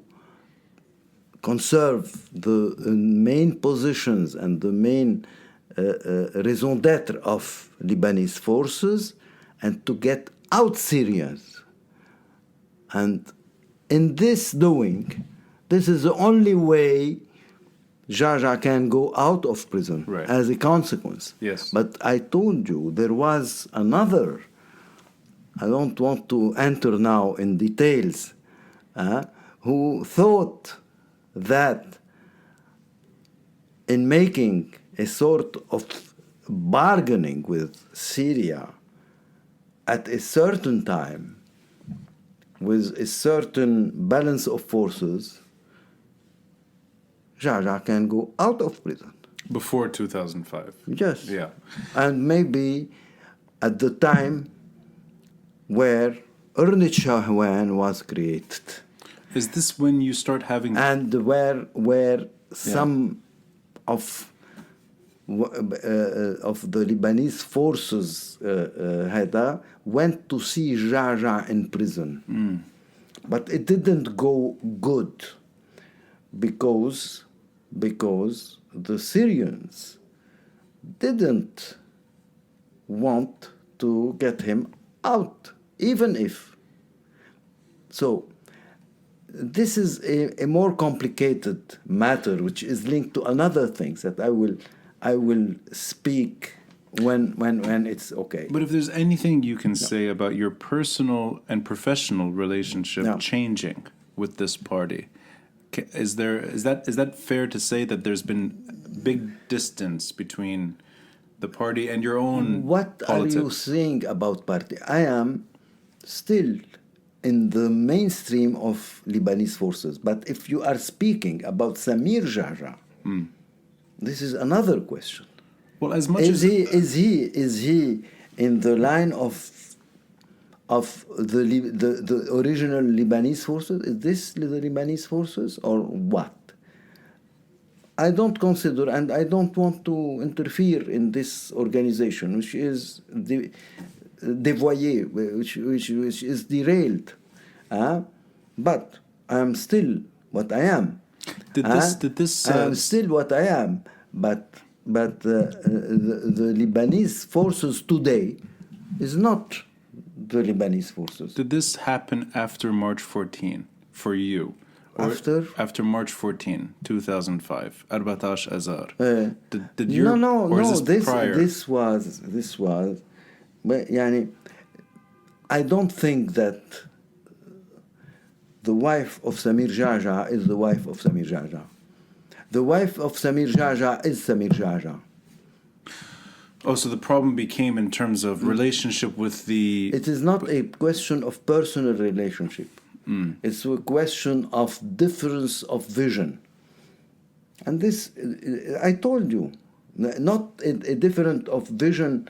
Speaker 2: conserve the main positions and the main raison d'etre of Lebanese forces and to get out Syrians. And in this doing, this is the only way Jaja can go out of prison as a consequence.
Speaker 1: Yes.
Speaker 2: But I told you there was another, I don't want to enter now in details, who thought that in making a sort of bargaining with Syria at a certain time, with a certain balance of forces, Jaja can go out of prison.
Speaker 1: Before 2005.
Speaker 2: Yes.
Speaker 1: Yeah.
Speaker 2: And maybe at the time where Ernest Shahwan was created.
Speaker 1: Is this when you start having...
Speaker 2: And where some of the Lebanese forces went to see Jaja in prison. But it didn't go good because the Syrians didn't want to get him out, even if. So this is a more complicated matter, which is linked to another things that I will speak when it's okay.
Speaker 1: But if there's anything you can say about your personal and professional relationship changing with this party, is that fair to say that there's been big distance between the party and your own
Speaker 2: What
Speaker 1: politics?
Speaker 2: Are you saying about party? I am still in the mainstream of Lebanese forces. But if you are speaking about Samir Jaja, this is another question.
Speaker 1: Well, as much
Speaker 2: is he in the line of the original Lebanese forces? Is this the Lebanese forces or what? I don't consider, and I don't want to interfere in this organization, which is dévoyé, which is derailed. But I am still what I am.
Speaker 1: Did this?
Speaker 2: I am still what I am. But the Lebanese forces today is not the Lebanese forces.
Speaker 1: Did this happen after March 14 for you? After March 14, 2005, 14 Azar. Did your
Speaker 2: This was but I don't think that the wife of Samir Jaja is the wife of Samir Jaja. The wife of Samir Jaja is Samir Jaja.
Speaker 1: Oh, so the problem became in terms of relationship with the...
Speaker 2: It is not a question of personal relationship. It's a question of difference of vision. And this, I told you, not a difference of vision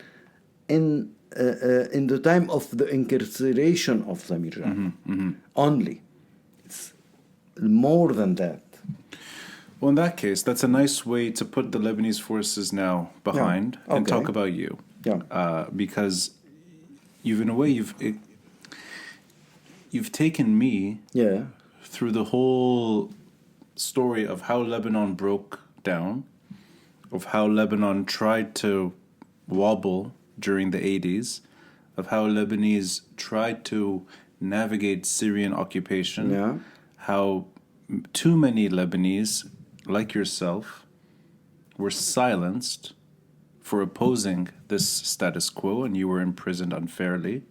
Speaker 2: in the time of the incarceration of Samir Jafar. Only. It's more than that.
Speaker 1: Well, in that case, that's a nice way to put the Lebanese forces now behind and talk about you.
Speaker 2: Yeah.
Speaker 1: Because in a way, you've taken me through the whole story of how Lebanon broke down, of how Lebanon tried to wobble during the 80s, of how Lebanese tried to navigate Syrian occupation, how too many Lebanese, like yourself, were silenced for opposing this status quo, and you were imprisoned unfairly.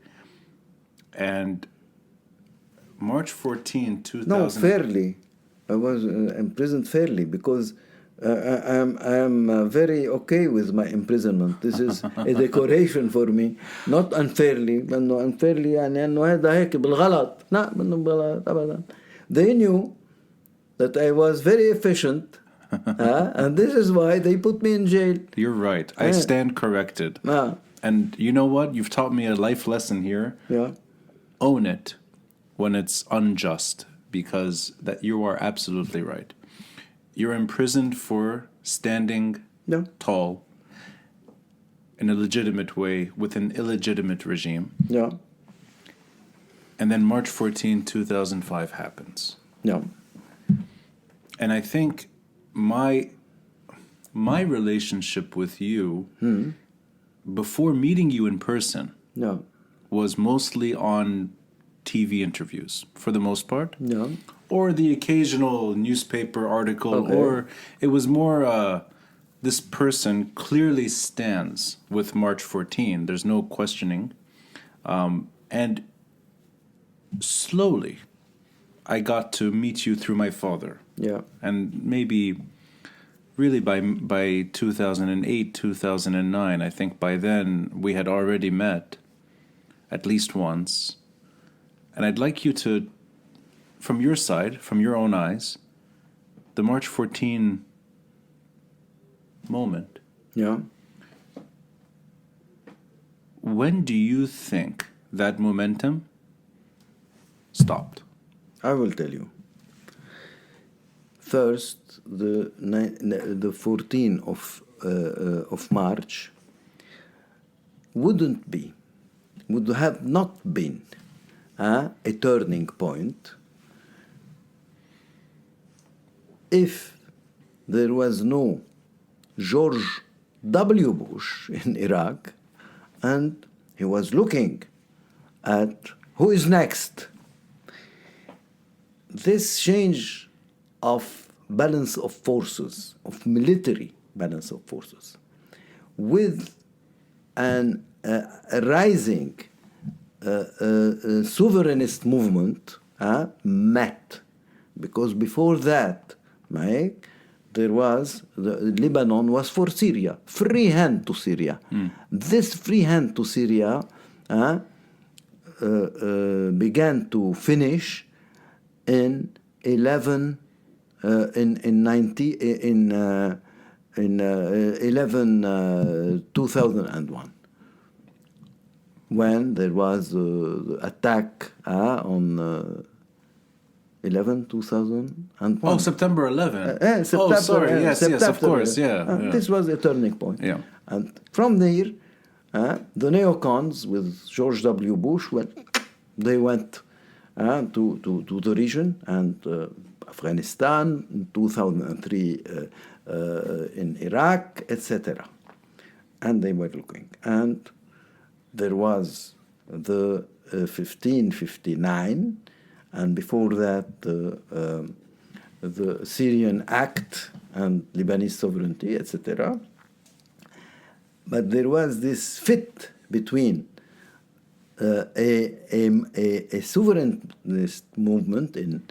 Speaker 1: And March 14, 2000...
Speaker 2: No, fairly. I was imprisoned fairly because I am very okay with my imprisonment. This is a decoration for me. Not unfairly. لأنه unfairly يعني أنه هذا هيك بالغلط. لا منه بالغلط أبدا. They knew that I was very efficient, and this is why they put me in jail.
Speaker 1: You're right. I stand corrected. And you know what? You've taught me a life lesson here.
Speaker 2: Yeah.
Speaker 1: Own it when it's unjust, because that you are absolutely right. You're imprisoned for standing tall in a legitimate way with an illegitimate regime.
Speaker 2: Yeah.
Speaker 1: And then March 14, 2005 happens.
Speaker 2: Yeah.
Speaker 1: And I think my relationship with you before meeting you in person was mostly on TV interviews for the most part.
Speaker 2: Yeah.
Speaker 1: Or the occasional newspaper article, or it was more this person clearly stands with March 14. There's no questioning. And slowly, I got to meet you through my father.
Speaker 2: Yeah.
Speaker 1: And maybe really by 2008, 2009, I think by then we had already met at least once. And I'd like you to, from your side, from your own eyes, the March 14 moment.
Speaker 2: Yeah.
Speaker 1: When do you think that momentum stopped?
Speaker 2: I will tell you. First, the 14th of March would have not been a turning point if there was no George W. Bush in Iraq, and he was looking at who is next. This change of balance of forces, of military balance of forces, with a rising sovereignist movement met. Because before that, there was, Lebanon was for Syria, free hand to Syria. This free hand to Syria began to finish in 2001, when there was the attack on 2001.
Speaker 1: Oh, September 11.
Speaker 2: September,
Speaker 1: oh, sorry. Yes,
Speaker 2: September,
Speaker 1: yes, of course. Yeah.
Speaker 2: This was a turning point.
Speaker 1: Yeah.
Speaker 2: And from there, the neocons with George W. Bush, they went to the region, and Afghanistan, in 2003 in Iraq, etc. And they were looking. And there was the 1559, and before that the Syrian Act and Lebanese sovereignty, etc. But there was this fit between a sovereignist movement in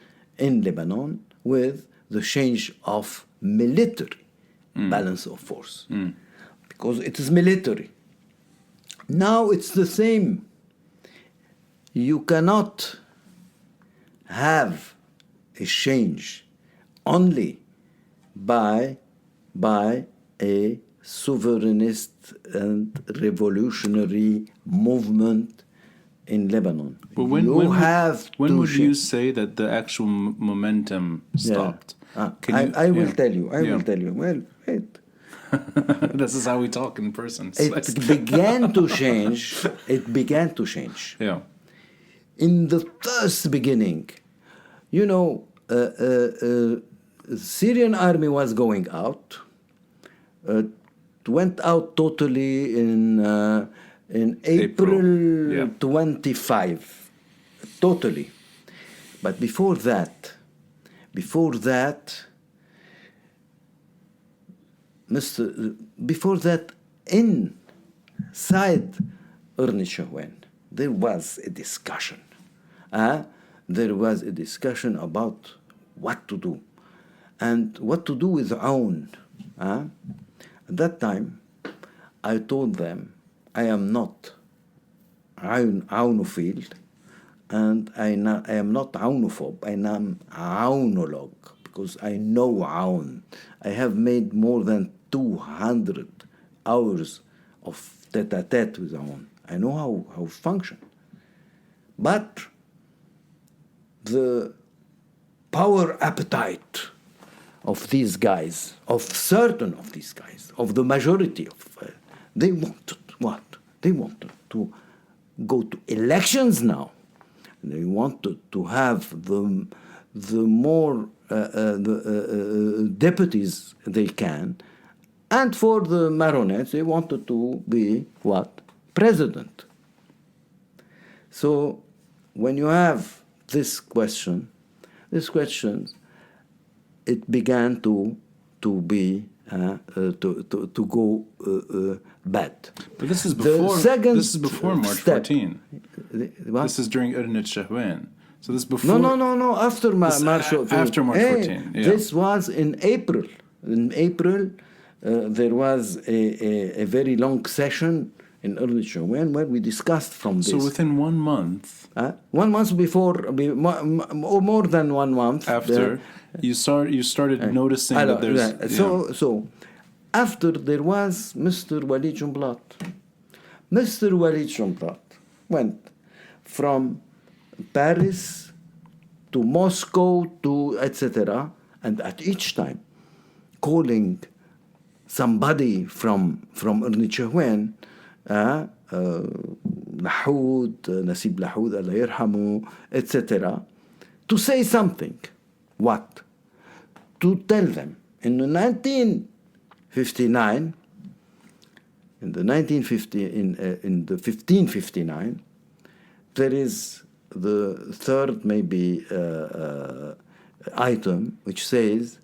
Speaker 2: Lebanon with the change of military balance of force. because it is military. Now it's the same. You cannot have a change only by a sovereignist and revolutionary movement in Lebanon.
Speaker 1: But when would you say that the actual momentum stopped?
Speaker 2: I will tell you. I will tell you. Well, wait.
Speaker 1: This is how we talk in person.
Speaker 2: It began to change. It began to change.
Speaker 1: Yeah.
Speaker 2: In the first beginning, you know, Syrian army was going out. It went out totally in April 25, totally. But before that, inside Ernishahwen, there was a discussion. There was a discussion about what to do, and what to do with Aoun. At that time, I told them, I am not Aounophile, and I am not Aounophobe. I am Aounologue, because I know Aoun. I have made more than 200 hours of tete-a-tete with Aoun. I know how it functions. But the power appetite of these guys, of certain of these guys, of the majority of, they wanted what? They wanted to go to elections now. They wanted to have the more deputies they can, and for the marionettes, they wanted to be what? President. So when you have this question, it began to be to go bad.
Speaker 1: But this is before March 14. This is during Ernest Shahwan. So this is before.
Speaker 2: No. After March 14.
Speaker 1: After March 14. Yeah.
Speaker 2: This was in April. In April, there was a very long session in Ernest Shahwan where we discussed from this.
Speaker 1: So within 1 month.
Speaker 2: 1 month before, or more than 1 month
Speaker 1: after, you started noticing that there's.
Speaker 2: So after there was Mr. Walid Jumblat. Mr. Walid Jumblat went from Paris to Moscow to etc. And at each time calling somebody from Ernest Shahwan, Lahoud, Nasib Lahoud, Allah yarhamu, etc., to say something. What? To tell them in the 1559, there is the third maybe item which says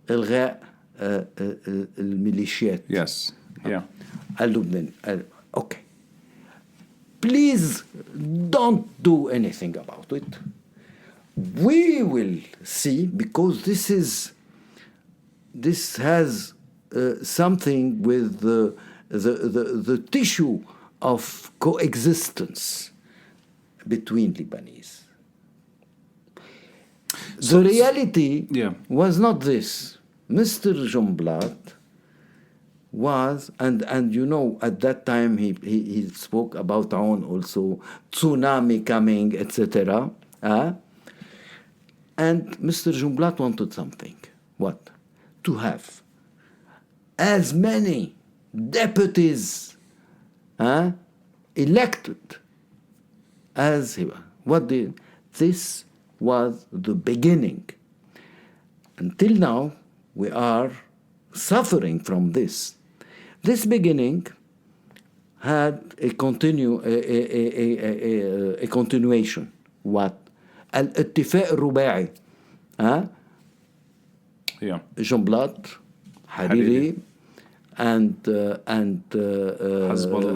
Speaker 2: إلغاء الميليشيات.
Speaker 1: Yes. Yeah.
Speaker 2: Okay. Please don't do anything about it. We will see, because this has something with the tissue of coexistence between Lebanese. The reality was not this. Mr. Jumblat was, and you know, at that time he spoke about Aoun also, tsunami coming, etc. And Mr. Jumblat wanted something. What? To have as many deputies elected as he was. This was the beginning. Until now, we are suffering from this. This beginning had a continuation. What? الاتفاق الرباعي. Jumblat, Hariri, and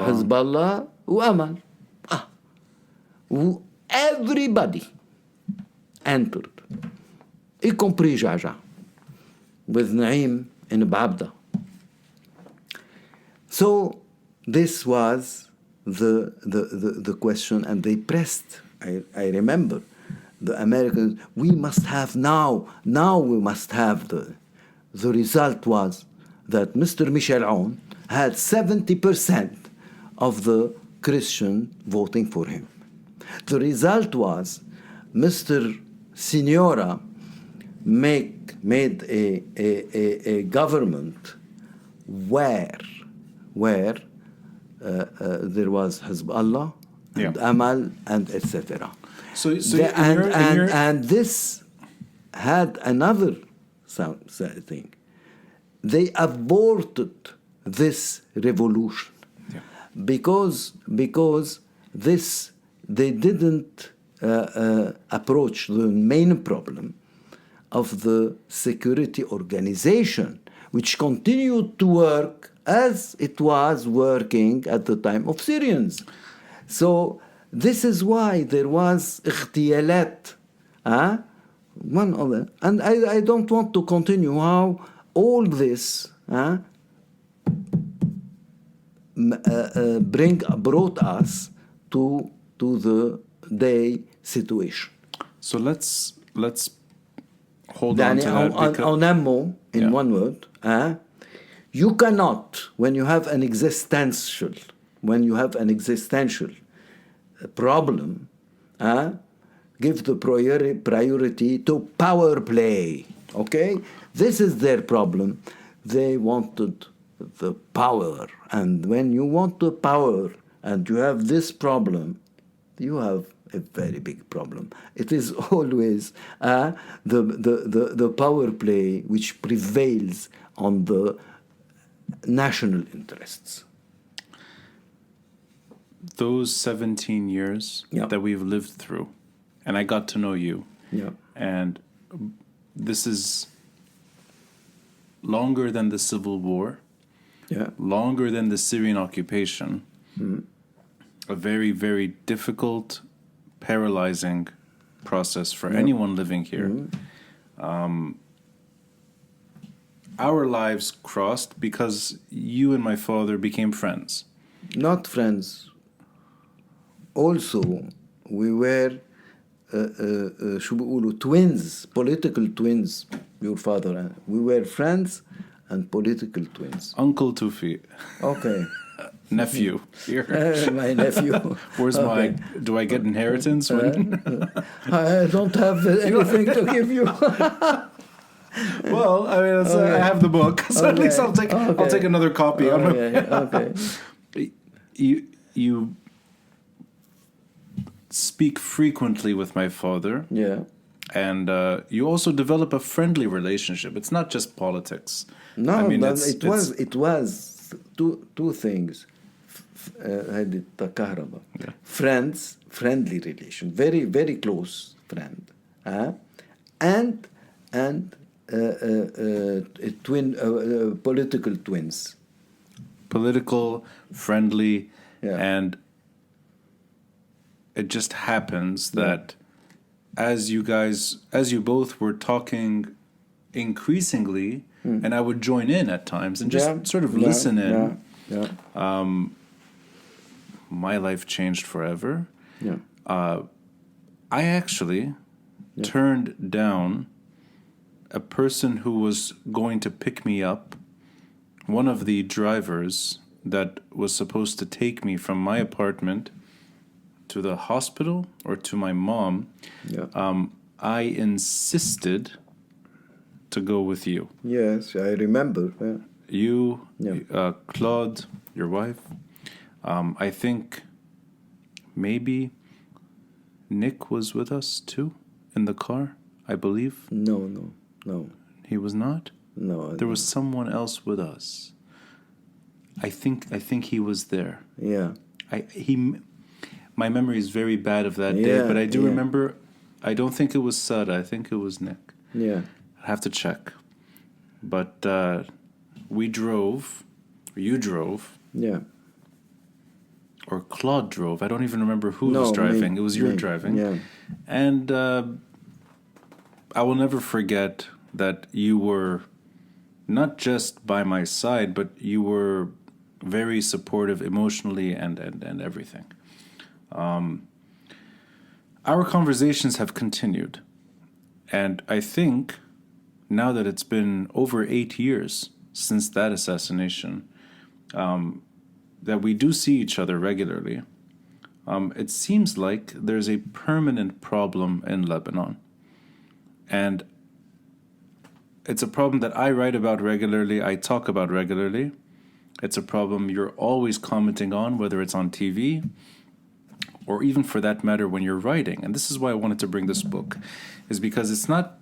Speaker 2: Hezbollah, وأمل. Everybody entered, y compris Jaja, with Naim in Babda. So this was the question, and they pressed. I remember the Americans. We must have now. We must have the. The result was that Mr. Michel Aoun had 70% of the Christian voting for him. The result was Mr. Signora made a government where there was Hezbollah and Amal and etc. And this had another thing. They aborted this revolution because this they didn't approach the main problem of the security organization, which continued to work as it was working at the time of Syrians. So this is why there was اغتيالات, one of them. And I don't want to continue how all this brought us to the day situation.
Speaker 1: So let's hold on to that.
Speaker 2: On ammo, in one word, you cannot, when you have an existential problem, give the priority to power play. Okay, this is their problem. They wanted the power, and when you want the power and you have this problem, you have a very big problem. It is always the power play which prevails on the national interests.
Speaker 1: Those 17 years that we've lived through, and I got to know you, and this is longer than the Civil War, longer than the Syrian occupation, a very, very difficult, paralyzing process for anyone living here. Our lives crossed because you and my father became friends.
Speaker 2: Not friends. Also, we were twins, political twins, your father and we were friends and political twins.
Speaker 1: Uncle Toufic.
Speaker 2: Okay.
Speaker 1: Nephew. Here.
Speaker 2: My nephew.
Speaker 1: Where's my... Do I get inheritance?
Speaker 2: I don't have anything to give you.
Speaker 1: Well, I mean, I have the book, so at least I'll take another copy.
Speaker 2: Okay.
Speaker 1: You speak frequently with my father.
Speaker 2: Yeah.
Speaker 1: And you also develop a friendly relationship. It's not just politics.
Speaker 2: No, I mean, it was two things. Friends, friendly relation, very, very close friend, and political twins.
Speaker 1: Political, friendly, and it just happens that as you both were talking increasingly, and I would join in at times and just sort of listen in. My life changed forever. I actually turned down a person who was going to pick me up, one of the drivers that was supposed to take me from my apartment to the hospital or to my mom. I insisted to go with you.
Speaker 2: Yes, I remember.
Speaker 1: You, Claude, your wife. I think maybe Nick was with us too in the car, I believe.
Speaker 2: No.
Speaker 1: He was not?
Speaker 2: No.
Speaker 1: There was someone else with us. I think he was there.
Speaker 2: Yeah.
Speaker 1: My memory is very bad of that day, but I do remember. I don't think it was Sada. I think it was Nick.
Speaker 2: Yeah.
Speaker 1: I have to check. But we drove. Or you drove.
Speaker 2: Yeah.
Speaker 1: Or Claude drove. I don't even remember who was driving. It was your driving.
Speaker 2: Yeah.
Speaker 1: And I will never forget that you were not just by my side, but you were very supportive emotionally and everything. Our conversations have continued. And I think now that it's been over 8 years since that assassination, that we do see each other regularly, it seems like there's a permanent problem in Lebanon. And it's a problem that I write about regularly, I talk about regularly. It's a problem you're always commenting on, whether it's on TV or even for that matter when you're writing. And this is why I wanted to bring this book, is because it's not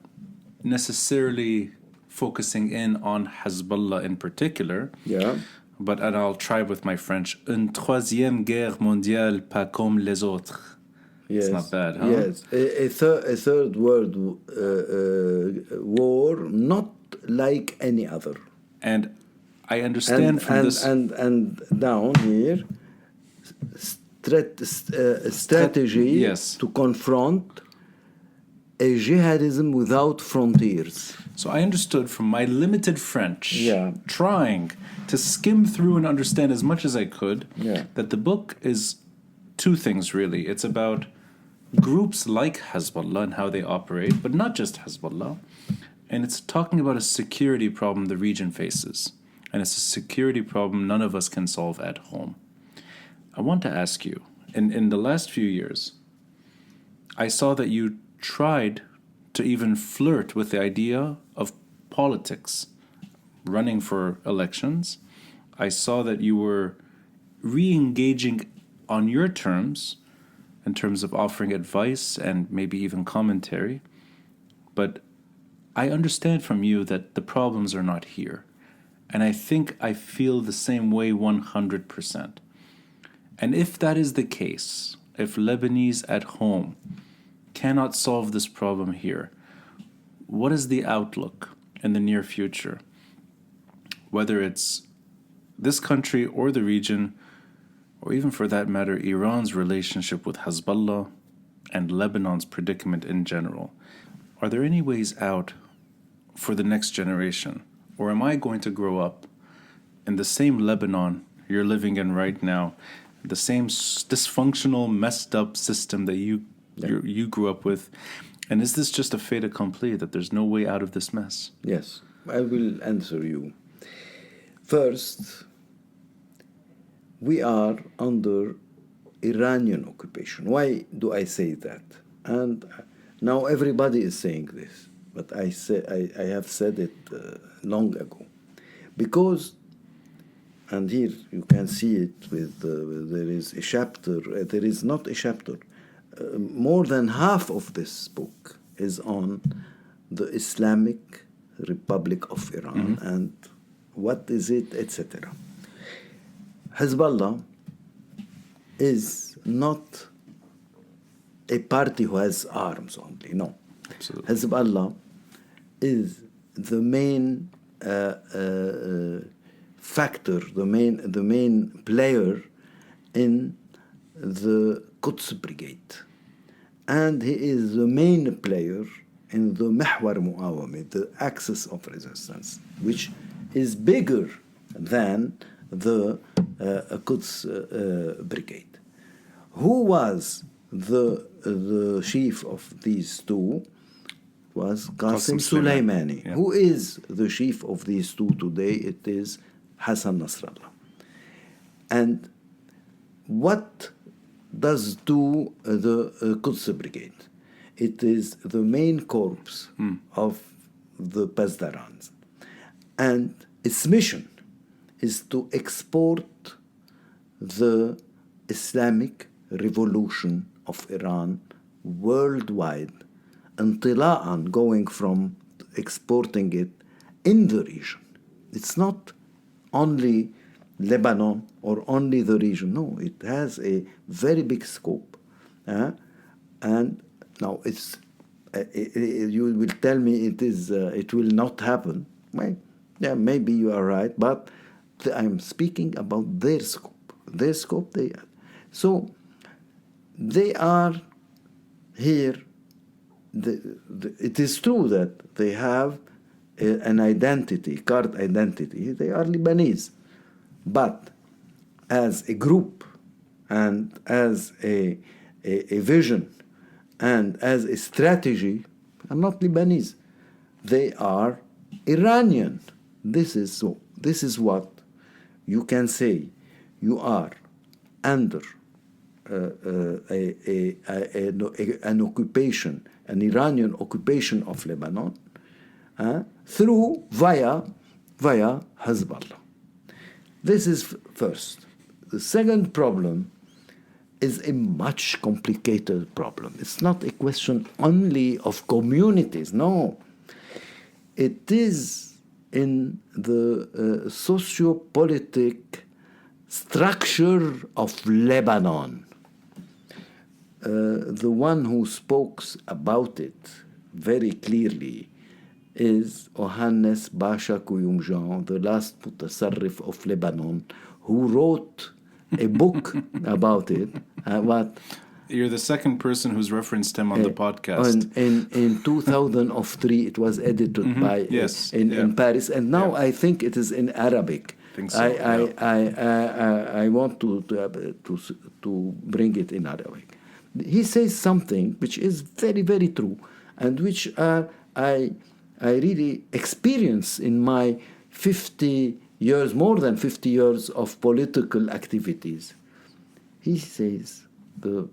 Speaker 1: necessarily focusing in on Hezbollah in particular.
Speaker 2: Yeah.
Speaker 1: But, and I'll try with my French, une troisième guerre mondiale pas comme les autres.
Speaker 2: Yes.
Speaker 1: It's not bad, huh?
Speaker 2: Yes, a third world war, not like any other.
Speaker 1: And I understand
Speaker 2: and down here, strategy
Speaker 1: yes.
Speaker 2: to confront a jihadism without frontiers.
Speaker 1: So I understood from my limited French,
Speaker 2: Yeah.
Speaker 1: trying to skim through and understand as much as I could,
Speaker 2: Yeah.
Speaker 1: that the book is two things really. It's about groups like Hezbollah and how they operate, but not just Hezbollah. And it's talking about a security problem the region faces. And it's a security problem none of us can solve at home. I want to ask you, in the last few years, I saw that you tried to even flirt with the idea of politics, running for elections. I saw that you were re-engaging on your terms, in terms of offering advice and maybe even commentary. But I understand from you that the problems are not here. And I think I feel the same way 100%. And if that is the case, if Lebanese at home cannot solve this problem here, what is the outlook in the near future? Whether it's this country or the region, or even for that matter, Iran's relationship with Hezbollah and Lebanon's predicament in general. Are there any ways out for the next generation? Or am I going to grow up in the same Lebanon you're living in right now, the same dysfunctional, messed up system that you grew up with? And is this just a fait accompli, that there's no way out of this mess?
Speaker 2: Yes, I will answer you. First, we are under Iranian occupation. Why do I say that? And now everybody is saying this, but I have said it long ago. Because, and here you can see it with, there is a chapter, there is not a chapter, more than half of this book is on the Islamic Republic of Iran and what is it, etc. Hezbollah is not a party who has arms only, no.
Speaker 1: Absolutely.
Speaker 2: Hezbollah is the main factor, the main player in the Quds Brigade. And he is the main player in the Mahwar Muawamah, the axis of resistance, which is bigger than the Quds Brigade. Who was the chief of these two? Was Qasim Soleimani.
Speaker 1: Yeah.
Speaker 2: Who is the chief of these two today? It is Hassan Nasrallah. And what does do the Quds Brigade? It is the main corps of the Pasdarans. And its mission is to export the Islamic revolution of Iran worldwide, انطلاقا, going from exporting it in the region. It's not only Lebanon or only the region. No, it has a very big scope. And now it's you will tell me it will not happen. Well, yeah, maybe you are right, but I'm speaking about their scope. Their scope, so they are here. It is true that they have an identity, card identity. They are Lebanese. But as a group and as a vision and as a strategy are not Lebanese. They are Iranian. This is what you can say. You are under an occupation, an Iranian occupation of Lebanon, via Hezbollah. This is first. The second problem is a much complicated problem. It's not a question only of communities, no. It is in the socio-politic structure of Lebanon. The one who spoke about it very clearly is Ohannes Basha Kuyumjan, the last Mutasarrif of Lebanon, who wrote a book about it.
Speaker 1: You're the second person who's referenced him on the podcast.
Speaker 2: In 2003, it was edited by in Paris, and now I think it is in Arabic.
Speaker 1: I think so,
Speaker 2: I want to bring it in Arabic. He says something which is very, very true, and which I really experience in my 50 years, more than 50 years of political activities. He says the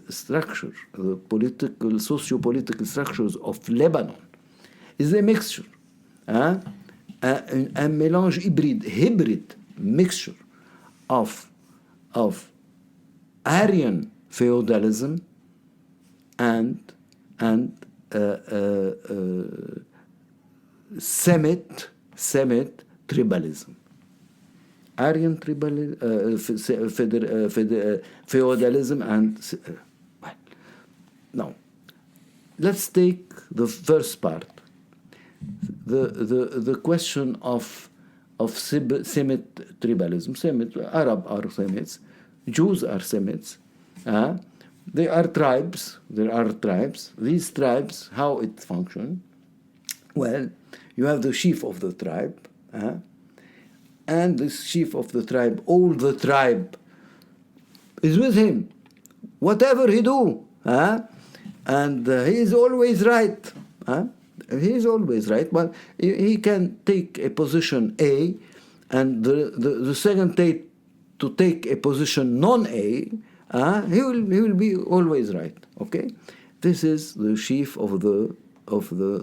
Speaker 2: structure, the political, socio-political structures of Lebanon is a mixture, a mélange hybrid mixture of Aryan feudalism and Semite tribalism. Aryan feudalism and now let's take the first part, the question of Semite tribalism. Arab are Semites, Jews are Semites. They are tribes. There are tribes. These tribes, how it function? Well, you have the chief of the tribe, and this chief of the tribe, all the tribe is with him, whatever he do, and he is always right. He is always right. But he can take a position A, and the second to take a position non-A. He will be always right. Okay, this is the chief of the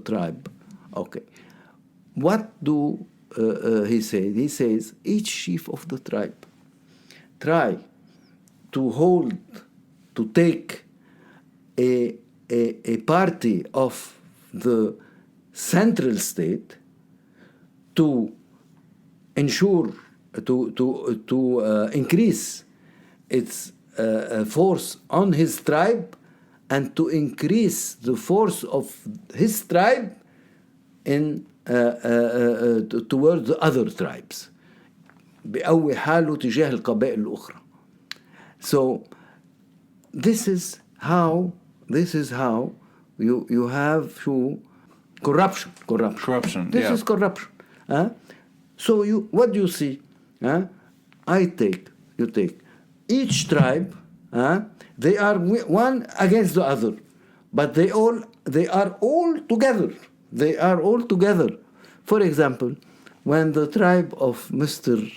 Speaker 2: tribe. Okay, what do he say? He says each chief of the tribe try to take a party of the central state to ensure to increase its force on his tribe and to increase the force of his tribe in towards the other tribes. بيقوي حاله تجاه القبائل الأخرى. So this is how you have to corruption. This is corruption. So what do you see? You take each tribe. They are one against the other, but they are all together. They are all together. For example, when the tribe of Mr.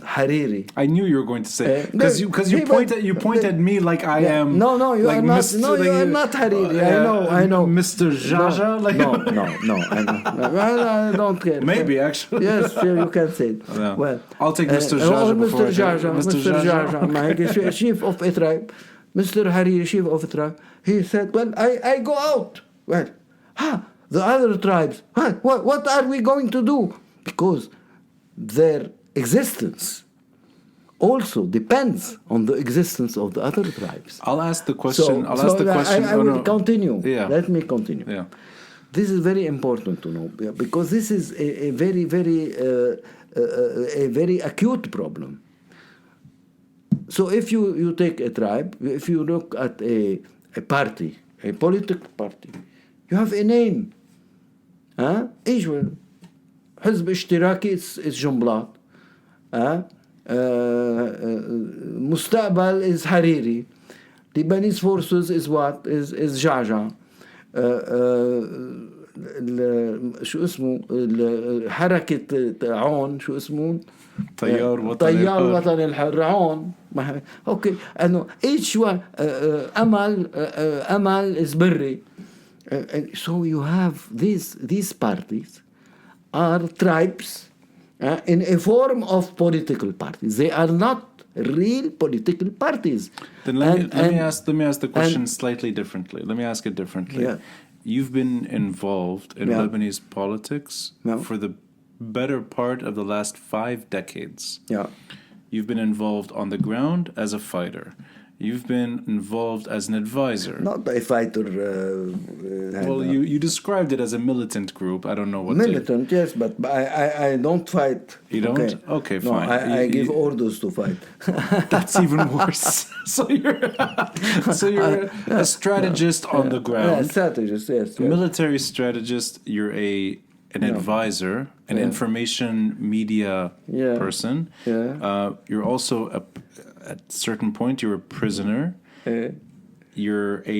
Speaker 2: Hariri.
Speaker 1: I knew you were going to say because you point at me like I am.
Speaker 2: No, you
Speaker 1: like
Speaker 2: are not.
Speaker 1: Mr.
Speaker 2: No, you are not Hariri. I know.
Speaker 1: Mr. Jaja.
Speaker 2: No. I don't care.
Speaker 1: Maybe actually.
Speaker 2: Yes, you can say it.
Speaker 1: Yeah.
Speaker 2: Well,
Speaker 1: I'll take Mr. Jaja before
Speaker 2: Mr. Jaja, chief of a tribe. Mr. Hariri, chief of a tribe. He said, "Well, I go out." Well, the other tribes. What are we going to do? Because their existence also depends on the existence of the other tribes.
Speaker 1: I'll ask the question.
Speaker 2: I will continue.
Speaker 1: Yeah.
Speaker 2: Let me continue.
Speaker 1: Yeah.
Speaker 2: This is very important to know because this is a very, very, a very acute problem. So if you take a tribe, if you look at a party, a political party, you have a name. Each one. حزب اشتراكي is جنبلاط. مستقبل is حريري. Lebanese Forces is what? Is جعجع. شو اسمه حركة عون شو اسمه
Speaker 1: طيار
Speaker 2: وطن الحر عون. اوكي انه each one امل is بري. So you have these parties are tribes in a form of political parties. They are not real political parties.
Speaker 1: Then let me ask the question slightly differently. Let me ask it differently.
Speaker 2: Yeah.
Speaker 1: You've been involved in Lebanese politics for the better part of the last 5 decades.
Speaker 2: Yeah.
Speaker 1: You've been involved on the ground as a fighter. You've been involved as an advisor.
Speaker 2: Not a fighter.
Speaker 1: Well, you described it as a militant group. I don't know what.
Speaker 2: Militant, yes, but I don't fight.
Speaker 1: You don't? Okay,
Speaker 2: no,
Speaker 1: fine.
Speaker 2: I give orders to fight.
Speaker 1: That's even worse. So you're a strategist on the ground.
Speaker 2: Yeah, strategist, yes.
Speaker 1: Military strategist. You're an advisor, an information media person.
Speaker 2: Yeah.
Speaker 1: You're also at a certain point, you're a prisoner. You're a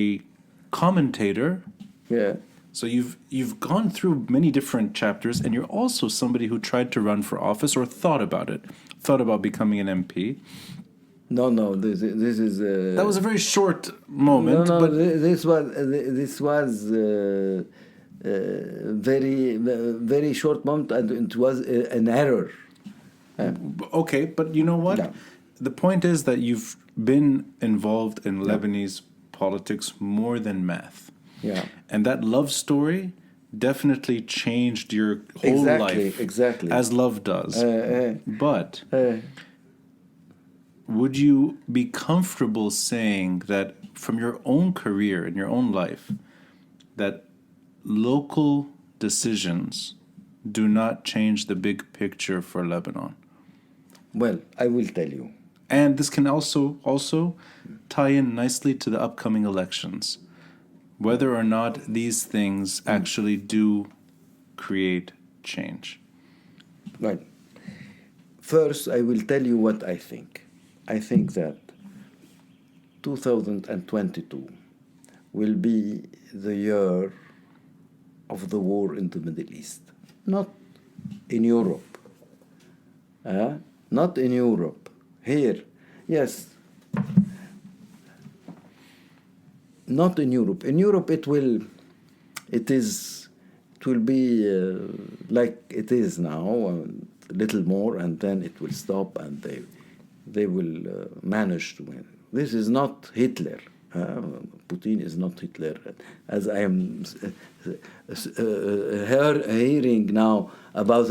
Speaker 1: commentator.
Speaker 2: Yeah.
Speaker 1: So you've gone through many different chapters, and you're also somebody who tried to run for office or thought about becoming an MP.
Speaker 2: No. This is.
Speaker 1: That was a very short moment.
Speaker 2: No.
Speaker 1: But
Speaker 2: this was very short moment, and it was an error.
Speaker 1: Okay, but you know what?
Speaker 2: Yeah.
Speaker 1: The point is that you've been involved in Lebanese politics more than math.
Speaker 2: Yeah.
Speaker 1: And that love story definitely changed your whole life.
Speaker 2: Exactly.
Speaker 1: As love does. But would you be comfortable saying that from your own career and your own life, that local decisions do not change the big picture for Lebanon?
Speaker 2: Well, I will tell you.
Speaker 1: And this can also tie in nicely to the upcoming elections, whether or not these things actually do create change.
Speaker 2: Right. First, I will tell you what I think. I think that 2022 will be the year of the war in the Middle East. Not in Europe. Not in Europe. Here, yes. Not in Europe. In Europe, it will be like it is now, a little more, and then it will stop, and they will manage to win. This is not Hitler. Putin is not Hitler, as I am hearing now about.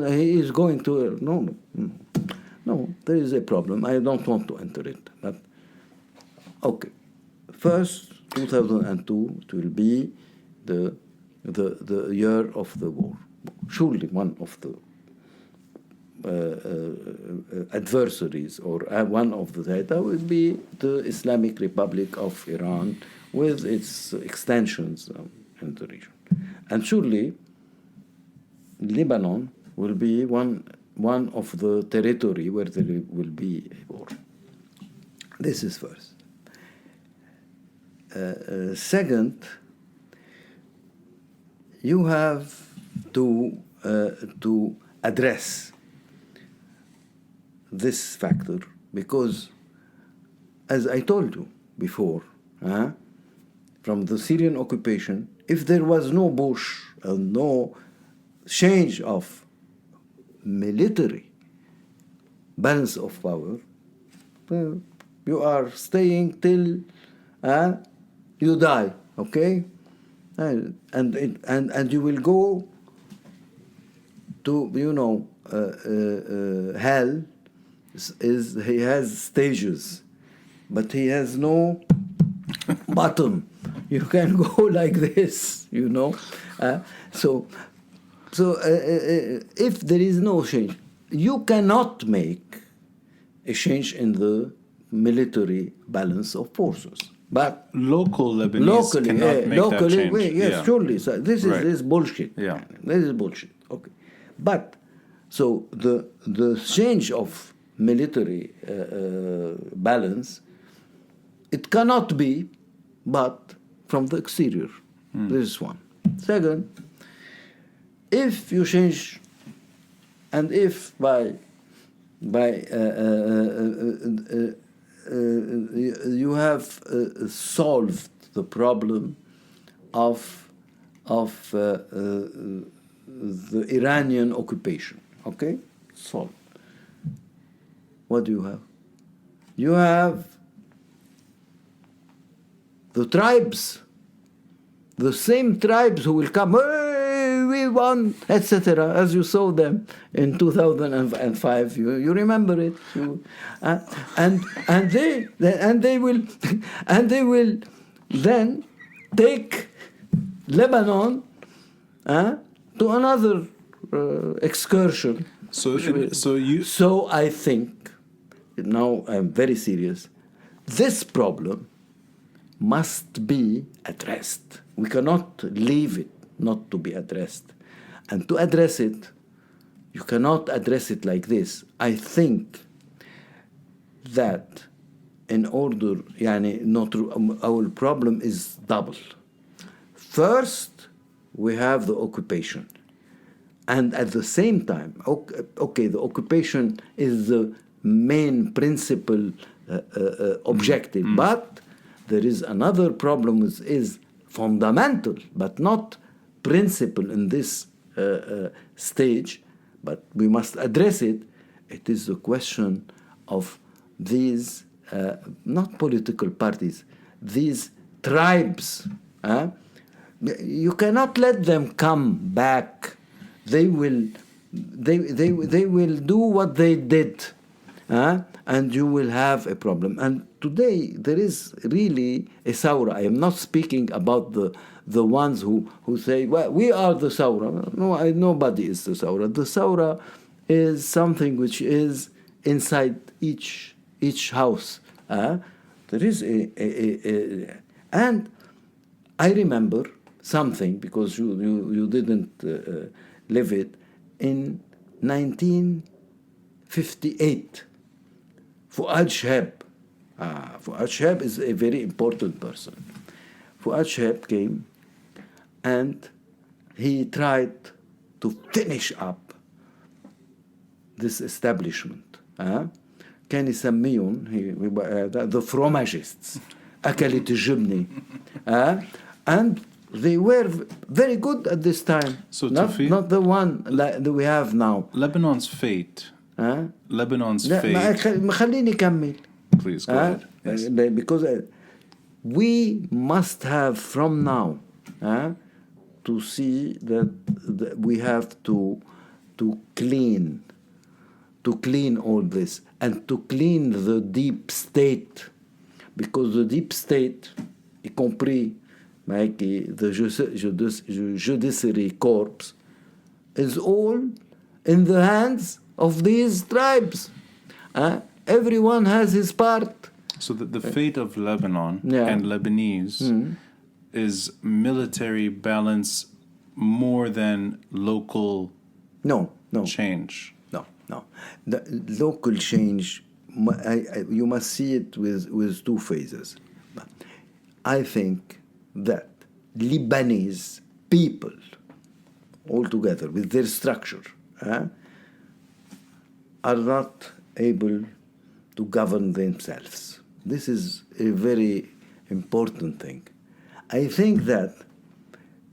Speaker 2: He is going to no. There is a problem. I don't want to enter it, but okay. First, 2002, it will be the year of the war. Surely one of the adversaries, or one of the data, will be the Islamic Republic of Iran with its extensions in the region. And surely Lebanon will be one of the territory where there will be a war. This is first. Second, you have to address this factor, because, as I told you before, from the Syrian occupation, if there was no Bush and no change of military balance of power, you are staying till you die, okay? And you will go to, hell. He has stages, but he has no bottom. You can go like this, So if there is no change, you cannot make a change in the military balance of forces. But
Speaker 1: local Lebanese cannot make that change.
Speaker 2: Yes, surely. So this is bullshit.
Speaker 1: Yeah.
Speaker 2: This is bullshit. Okay. But so the change of military balance, it cannot be but from the exterior. This is one. Second, if you change, and if you have solved the problem of the Iranian occupation, okay? Solved. What do you have? You have the tribes, the same tribes who will come, hey, we won, etc., as you saw them in 2005. You remember it, and they will then take Lebanon to another excursion. So I think, now I'm very serious, this problem must be addressed. We cannot leave it not to be addressed. And to address it, you cannot address it like this. I think that in order, our problem is double. First, we have the occupation. And at the same time, okay, the occupation is the main principal objective, but there is another problem which is fundamental, but not principal in this stage, but we must address it. It is the question of these, not political parties, these tribes. You cannot let them come back. They will do what they did, and you will have a problem. And today there is really a Saura. I am not speaking about the ones who say, well, we are the Saura. No, nobody is the Saura. The Saura is something which is inside each house. There is and I remember something, because you didn't live it, in 1958. Fuad Shahab. Fuad Shahab is a very important person. Fuad Shahab came and he tried to finish up this establishment. كان يسميهم the fromagists. أكلت الجبنة. And they were very good at this time.
Speaker 1: So
Speaker 2: not the one that we have now.
Speaker 1: Lebanon's fate. Lebanon's fate.
Speaker 2: خليني كمل.
Speaker 1: Please go ahead. Yes.
Speaker 2: Because we must have from now to see that we have to clean all this, and to clean the deep state, because the deep state, y compris the judiciary corps, is all in the hands of these tribes. Everyone has his part.
Speaker 1: So the fate of Lebanon and Lebanese is military balance more than local change.
Speaker 2: No. The local change, you must see it with two phases. I think that Lebanese people, altogether, with their structure, are not able to govern themselves. This is a very important thing. I think that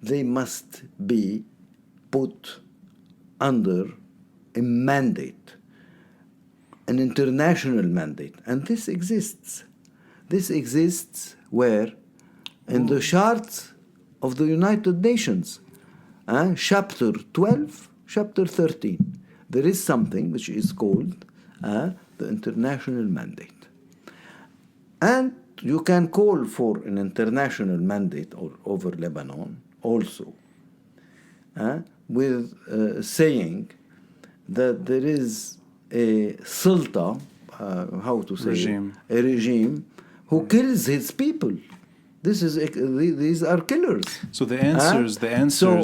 Speaker 2: they must be put under a mandate, an international mandate. And this exists. This exists where? In the charts of the United Nations, chapter 12, chapter 13. There is something which is called the international mandate. And you can call for an international mandate over Lebanon also, with saying that there is a sultan, a regime who kills his people. These are killers.
Speaker 1: So the answers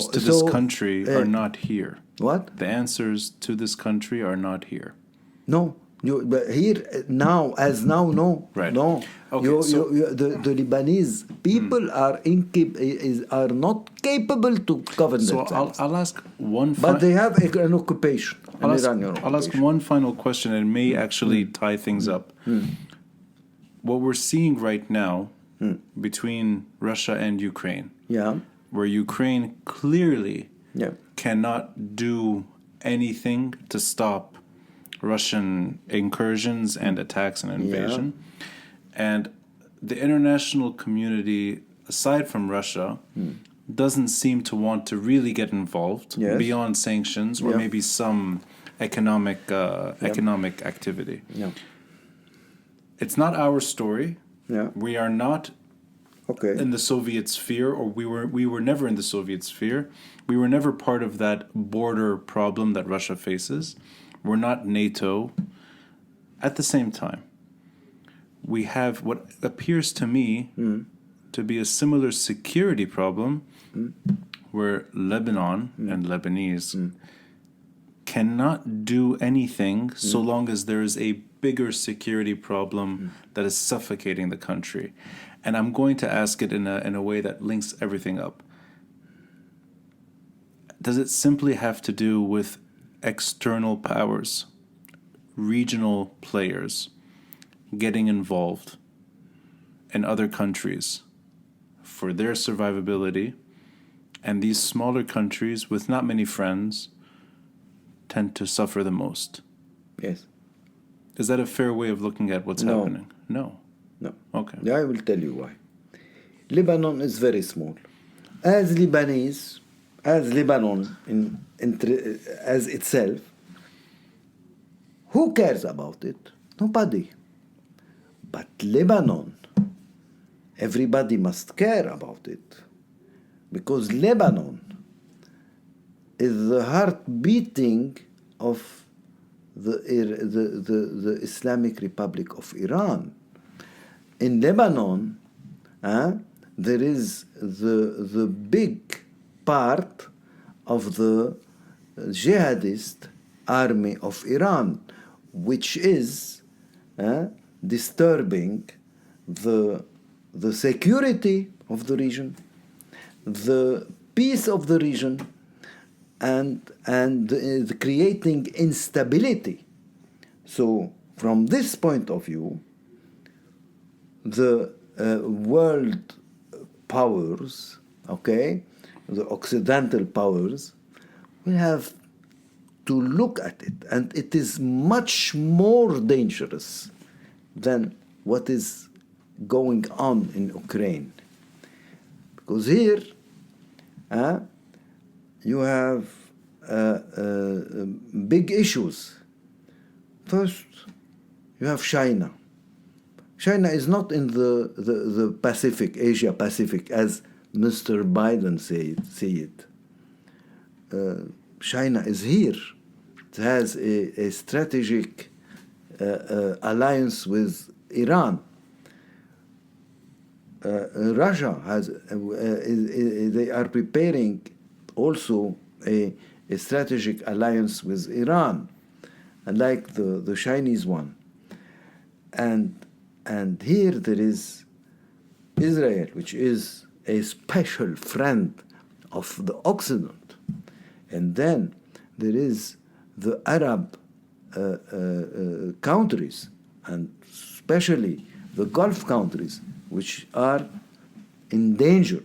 Speaker 1: to this country are not here.
Speaker 2: What?
Speaker 1: The answers to this country are not here.
Speaker 2: No. But here, now, no.
Speaker 1: Right.
Speaker 2: No.
Speaker 1: Okay,
Speaker 2: The Lebanese people are not capable to govern themselves.
Speaker 1: So I'll ask one
Speaker 2: but they have an occupation,
Speaker 1: I'll ask one final question, and it may actually tie things up. What we're seeing right now between Russia and Ukraine, where Ukraine clearly cannot do anything to stop Russian incursions and attacks and invasion. And the international community, aside from Russia, doesn't seem to want to really get involved beyond sanctions or maybe some economic activity. It's not our story. We are not in the Soviet sphere, or we were never in the Soviet sphere. We were never part of that border problem that Russia faces. We're not NATO. At the same time, we have what appears to me to be a similar security problem where Lebanon and Lebanese cannot do anything so long as there is a bigger security problem that is suffocating the country. And I'm going to ask it in a way that links everything up. Does it simply have to do with external powers, regional players getting involved in other countries for their survivability, and these smaller countries with not many friends tend to suffer the most?
Speaker 2: Yes.
Speaker 1: Is that a fair way of looking at what's happening? No. Okay.
Speaker 2: I will tell you why. Lebanon is very small. As Lebanon as itself, who cares about it? Nobody. But Lebanon, everybody must care about it, because Lebanon is the heart beating of the Islamic Republic of Iran. In Lebanon, there is the big part of the jihadist army of Iran, which is disturbing the security of the region, the peace of the region, and creating instability. So, from this point of view, the world powers, the Occidental powers, will have to look at it, and it is much more dangerous than what is going on in Ukraine. Because here, you have big issues. First, you have China. China is not in the Pacific, Asia Pacific, as Mr. Biden say it. China is here. It has a strategic alliance with Iran. Russia has. They are preparing also a strategic alliance with Iran, like the Chinese one. And here there is Israel, which is a special friend of the Occident. And then there is the Arab countries, and especially the Gulf countries, which are in danger.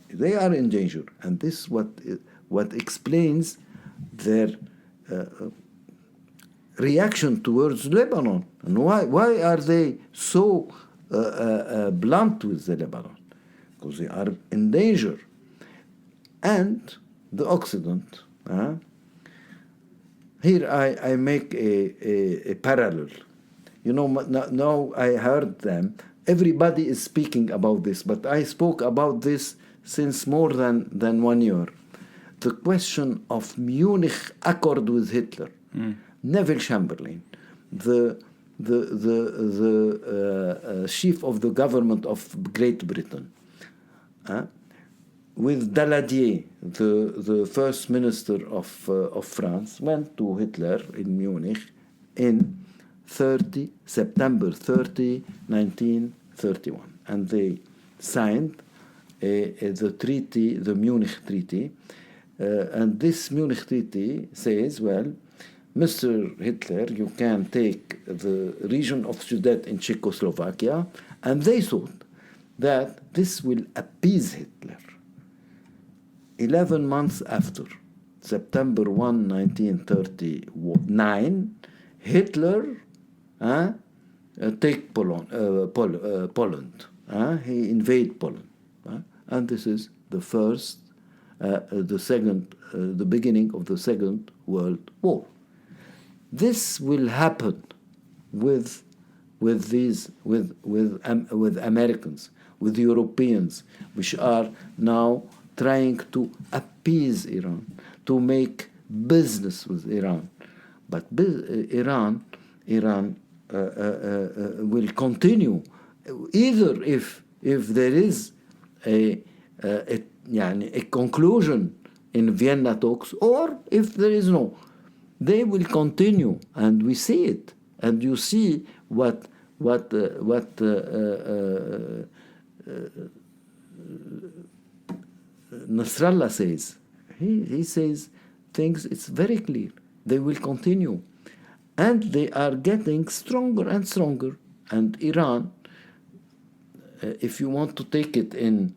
Speaker 2: They are in danger. And this is what explains their reaction towards Lebanon. And why are they so blunt with the Lebanon? Because they are in danger. And the Occident, here I make a parallel. Now I heard them. Everybody is speaking about this, but I spoke about this since more than 1 year. The question of Munich Accord with Hitler. Neville Chamberlain, the chief of the government of Great Britain, with Daladier, the first minister of France, went to Hitler in Munich in September 30, 1931. And they signed the treaty, the Munich Treaty. And this Munich Treaty says, well, Mr. Hitler, you can take the region of Sudet in Czechoslovakia. And they thought that this will appease Hitler. 11 months after, September 1, 1939, Hitler take Poland. He invade Poland. And this is the beginning of the Second World War. This will happen with Americans, with Europeans, which are now trying to appease Iran, to make business with Iran. But Iran will continue, either if there is a conclusion in Vienna talks, or if there is no. They will continue, and we see it. And you see what Nasrallah says. He says things, it's very clear. They will continue. And they are getting stronger and stronger. And Iran, if you want to take it in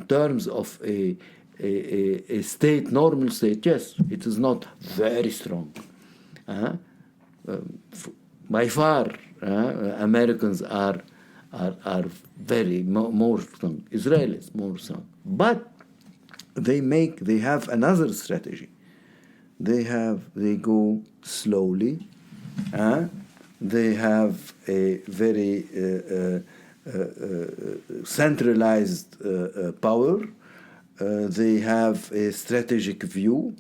Speaker 2: terms of a state, normal state, yes, it is not very strong. By far, Americans are very more strong. Israelis more strong, but they have another strategy. They go slowly. They have a very centralized power. They have a strategic view.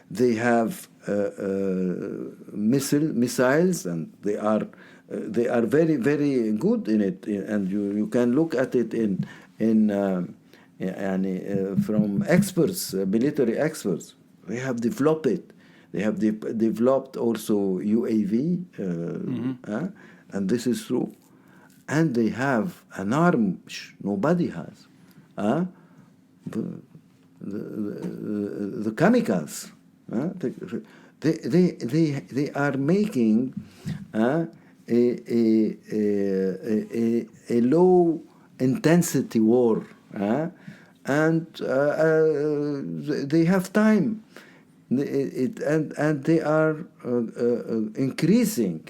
Speaker 2: They have missiles, and they are very, very good in it. And you can look at it from experts, military experts. They have developed it. They have developed also UAV, and this is true. And they have an arm which nobody has. The kamikazes. They are making a low intensity war, and they have time. And they are increasing,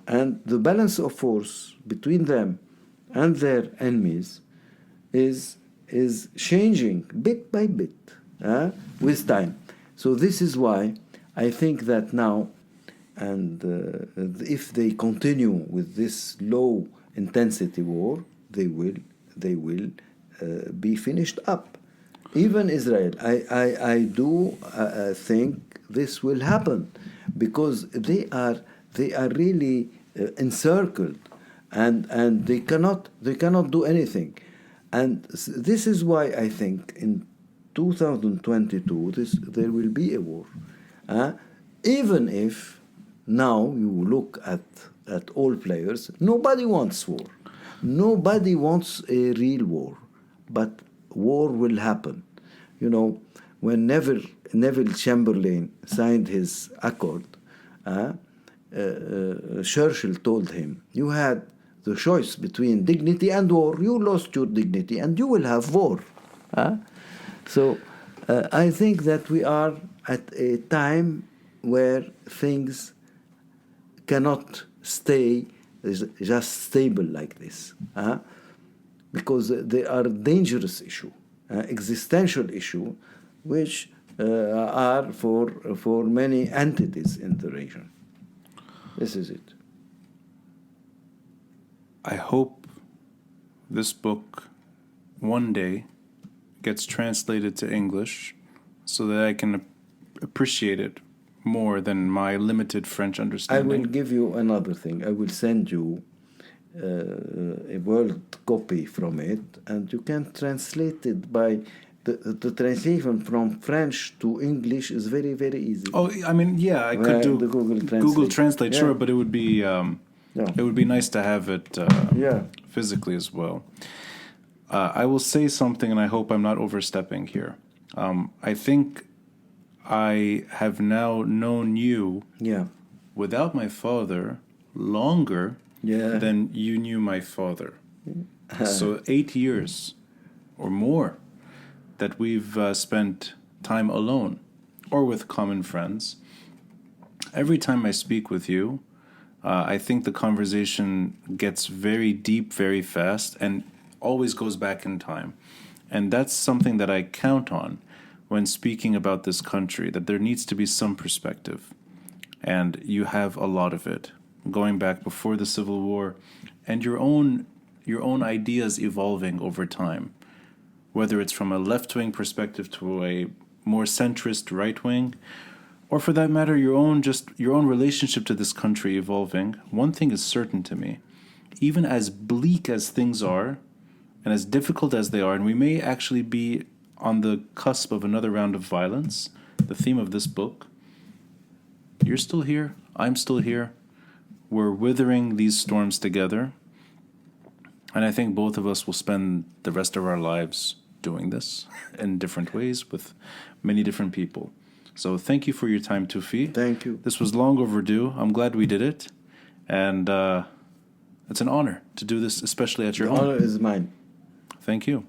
Speaker 2: and the balance of force between them and their enemies is changing bit by bit with time. So this is why I think that now, and if they continue with this low intensity war, they will be finished up. Even Israel, I do think this will happen, because they are really encircled, and they cannot do anything. And this is why I think in 2022 there will be a war. Even if now you look at all players, nobody wants war. Nobody wants a real war. But war will happen. You know, when Neville Chamberlain signed his accord, Churchill told him, you had the choice between dignity and war. You lost your dignity and you will have war. So I think that we are at a time where things cannot stay just stable like this, because they are dangerous issue, existential issue, which are for many entities in the region. This is it.
Speaker 1: I hope this book one day gets translated to English so that I can appreciate it more than my limited French understanding.
Speaker 2: I will give you another thing. I will send you a world copy from it, and you can translate it by the translation from French to English is very, very easy.
Speaker 1: Oh, I mean, yeah, I could do
Speaker 2: the
Speaker 1: Google Translate, sure, but it would be it would be nice to have it physically as well. I will say something, and I hope I'm not overstepping here. I think I have now known you without my father longer than you knew my father. So 8 years or more that we've spent time alone or with common friends. Every time I speak with you, I think the conversation gets very deep very fast and always goes back in time. And that's something that I count on when speaking about this country, that there needs to be some perspective. And you have a lot of it, going back before the Civil War, and your own ideas evolving over time, whether it's from a left-wing perspective to a more centrist right-wing, or for that matter, your own relationship to this country evolving. One thing is certain to me: even as bleak as things are, and as difficult as they are, and we may actually be on the cusp of another round of violence, the theme of this book, you're still here, I'm still here, we're withering these storms together, and I think both of us will spend the rest of our lives doing this in different ways with many different people. So thank you for your time, Toufi.
Speaker 2: Thank you.
Speaker 1: This was long overdue. I'm glad we did it, and it's an honor to do this, especially at your home.
Speaker 2: The honor is mine.
Speaker 1: Thank you.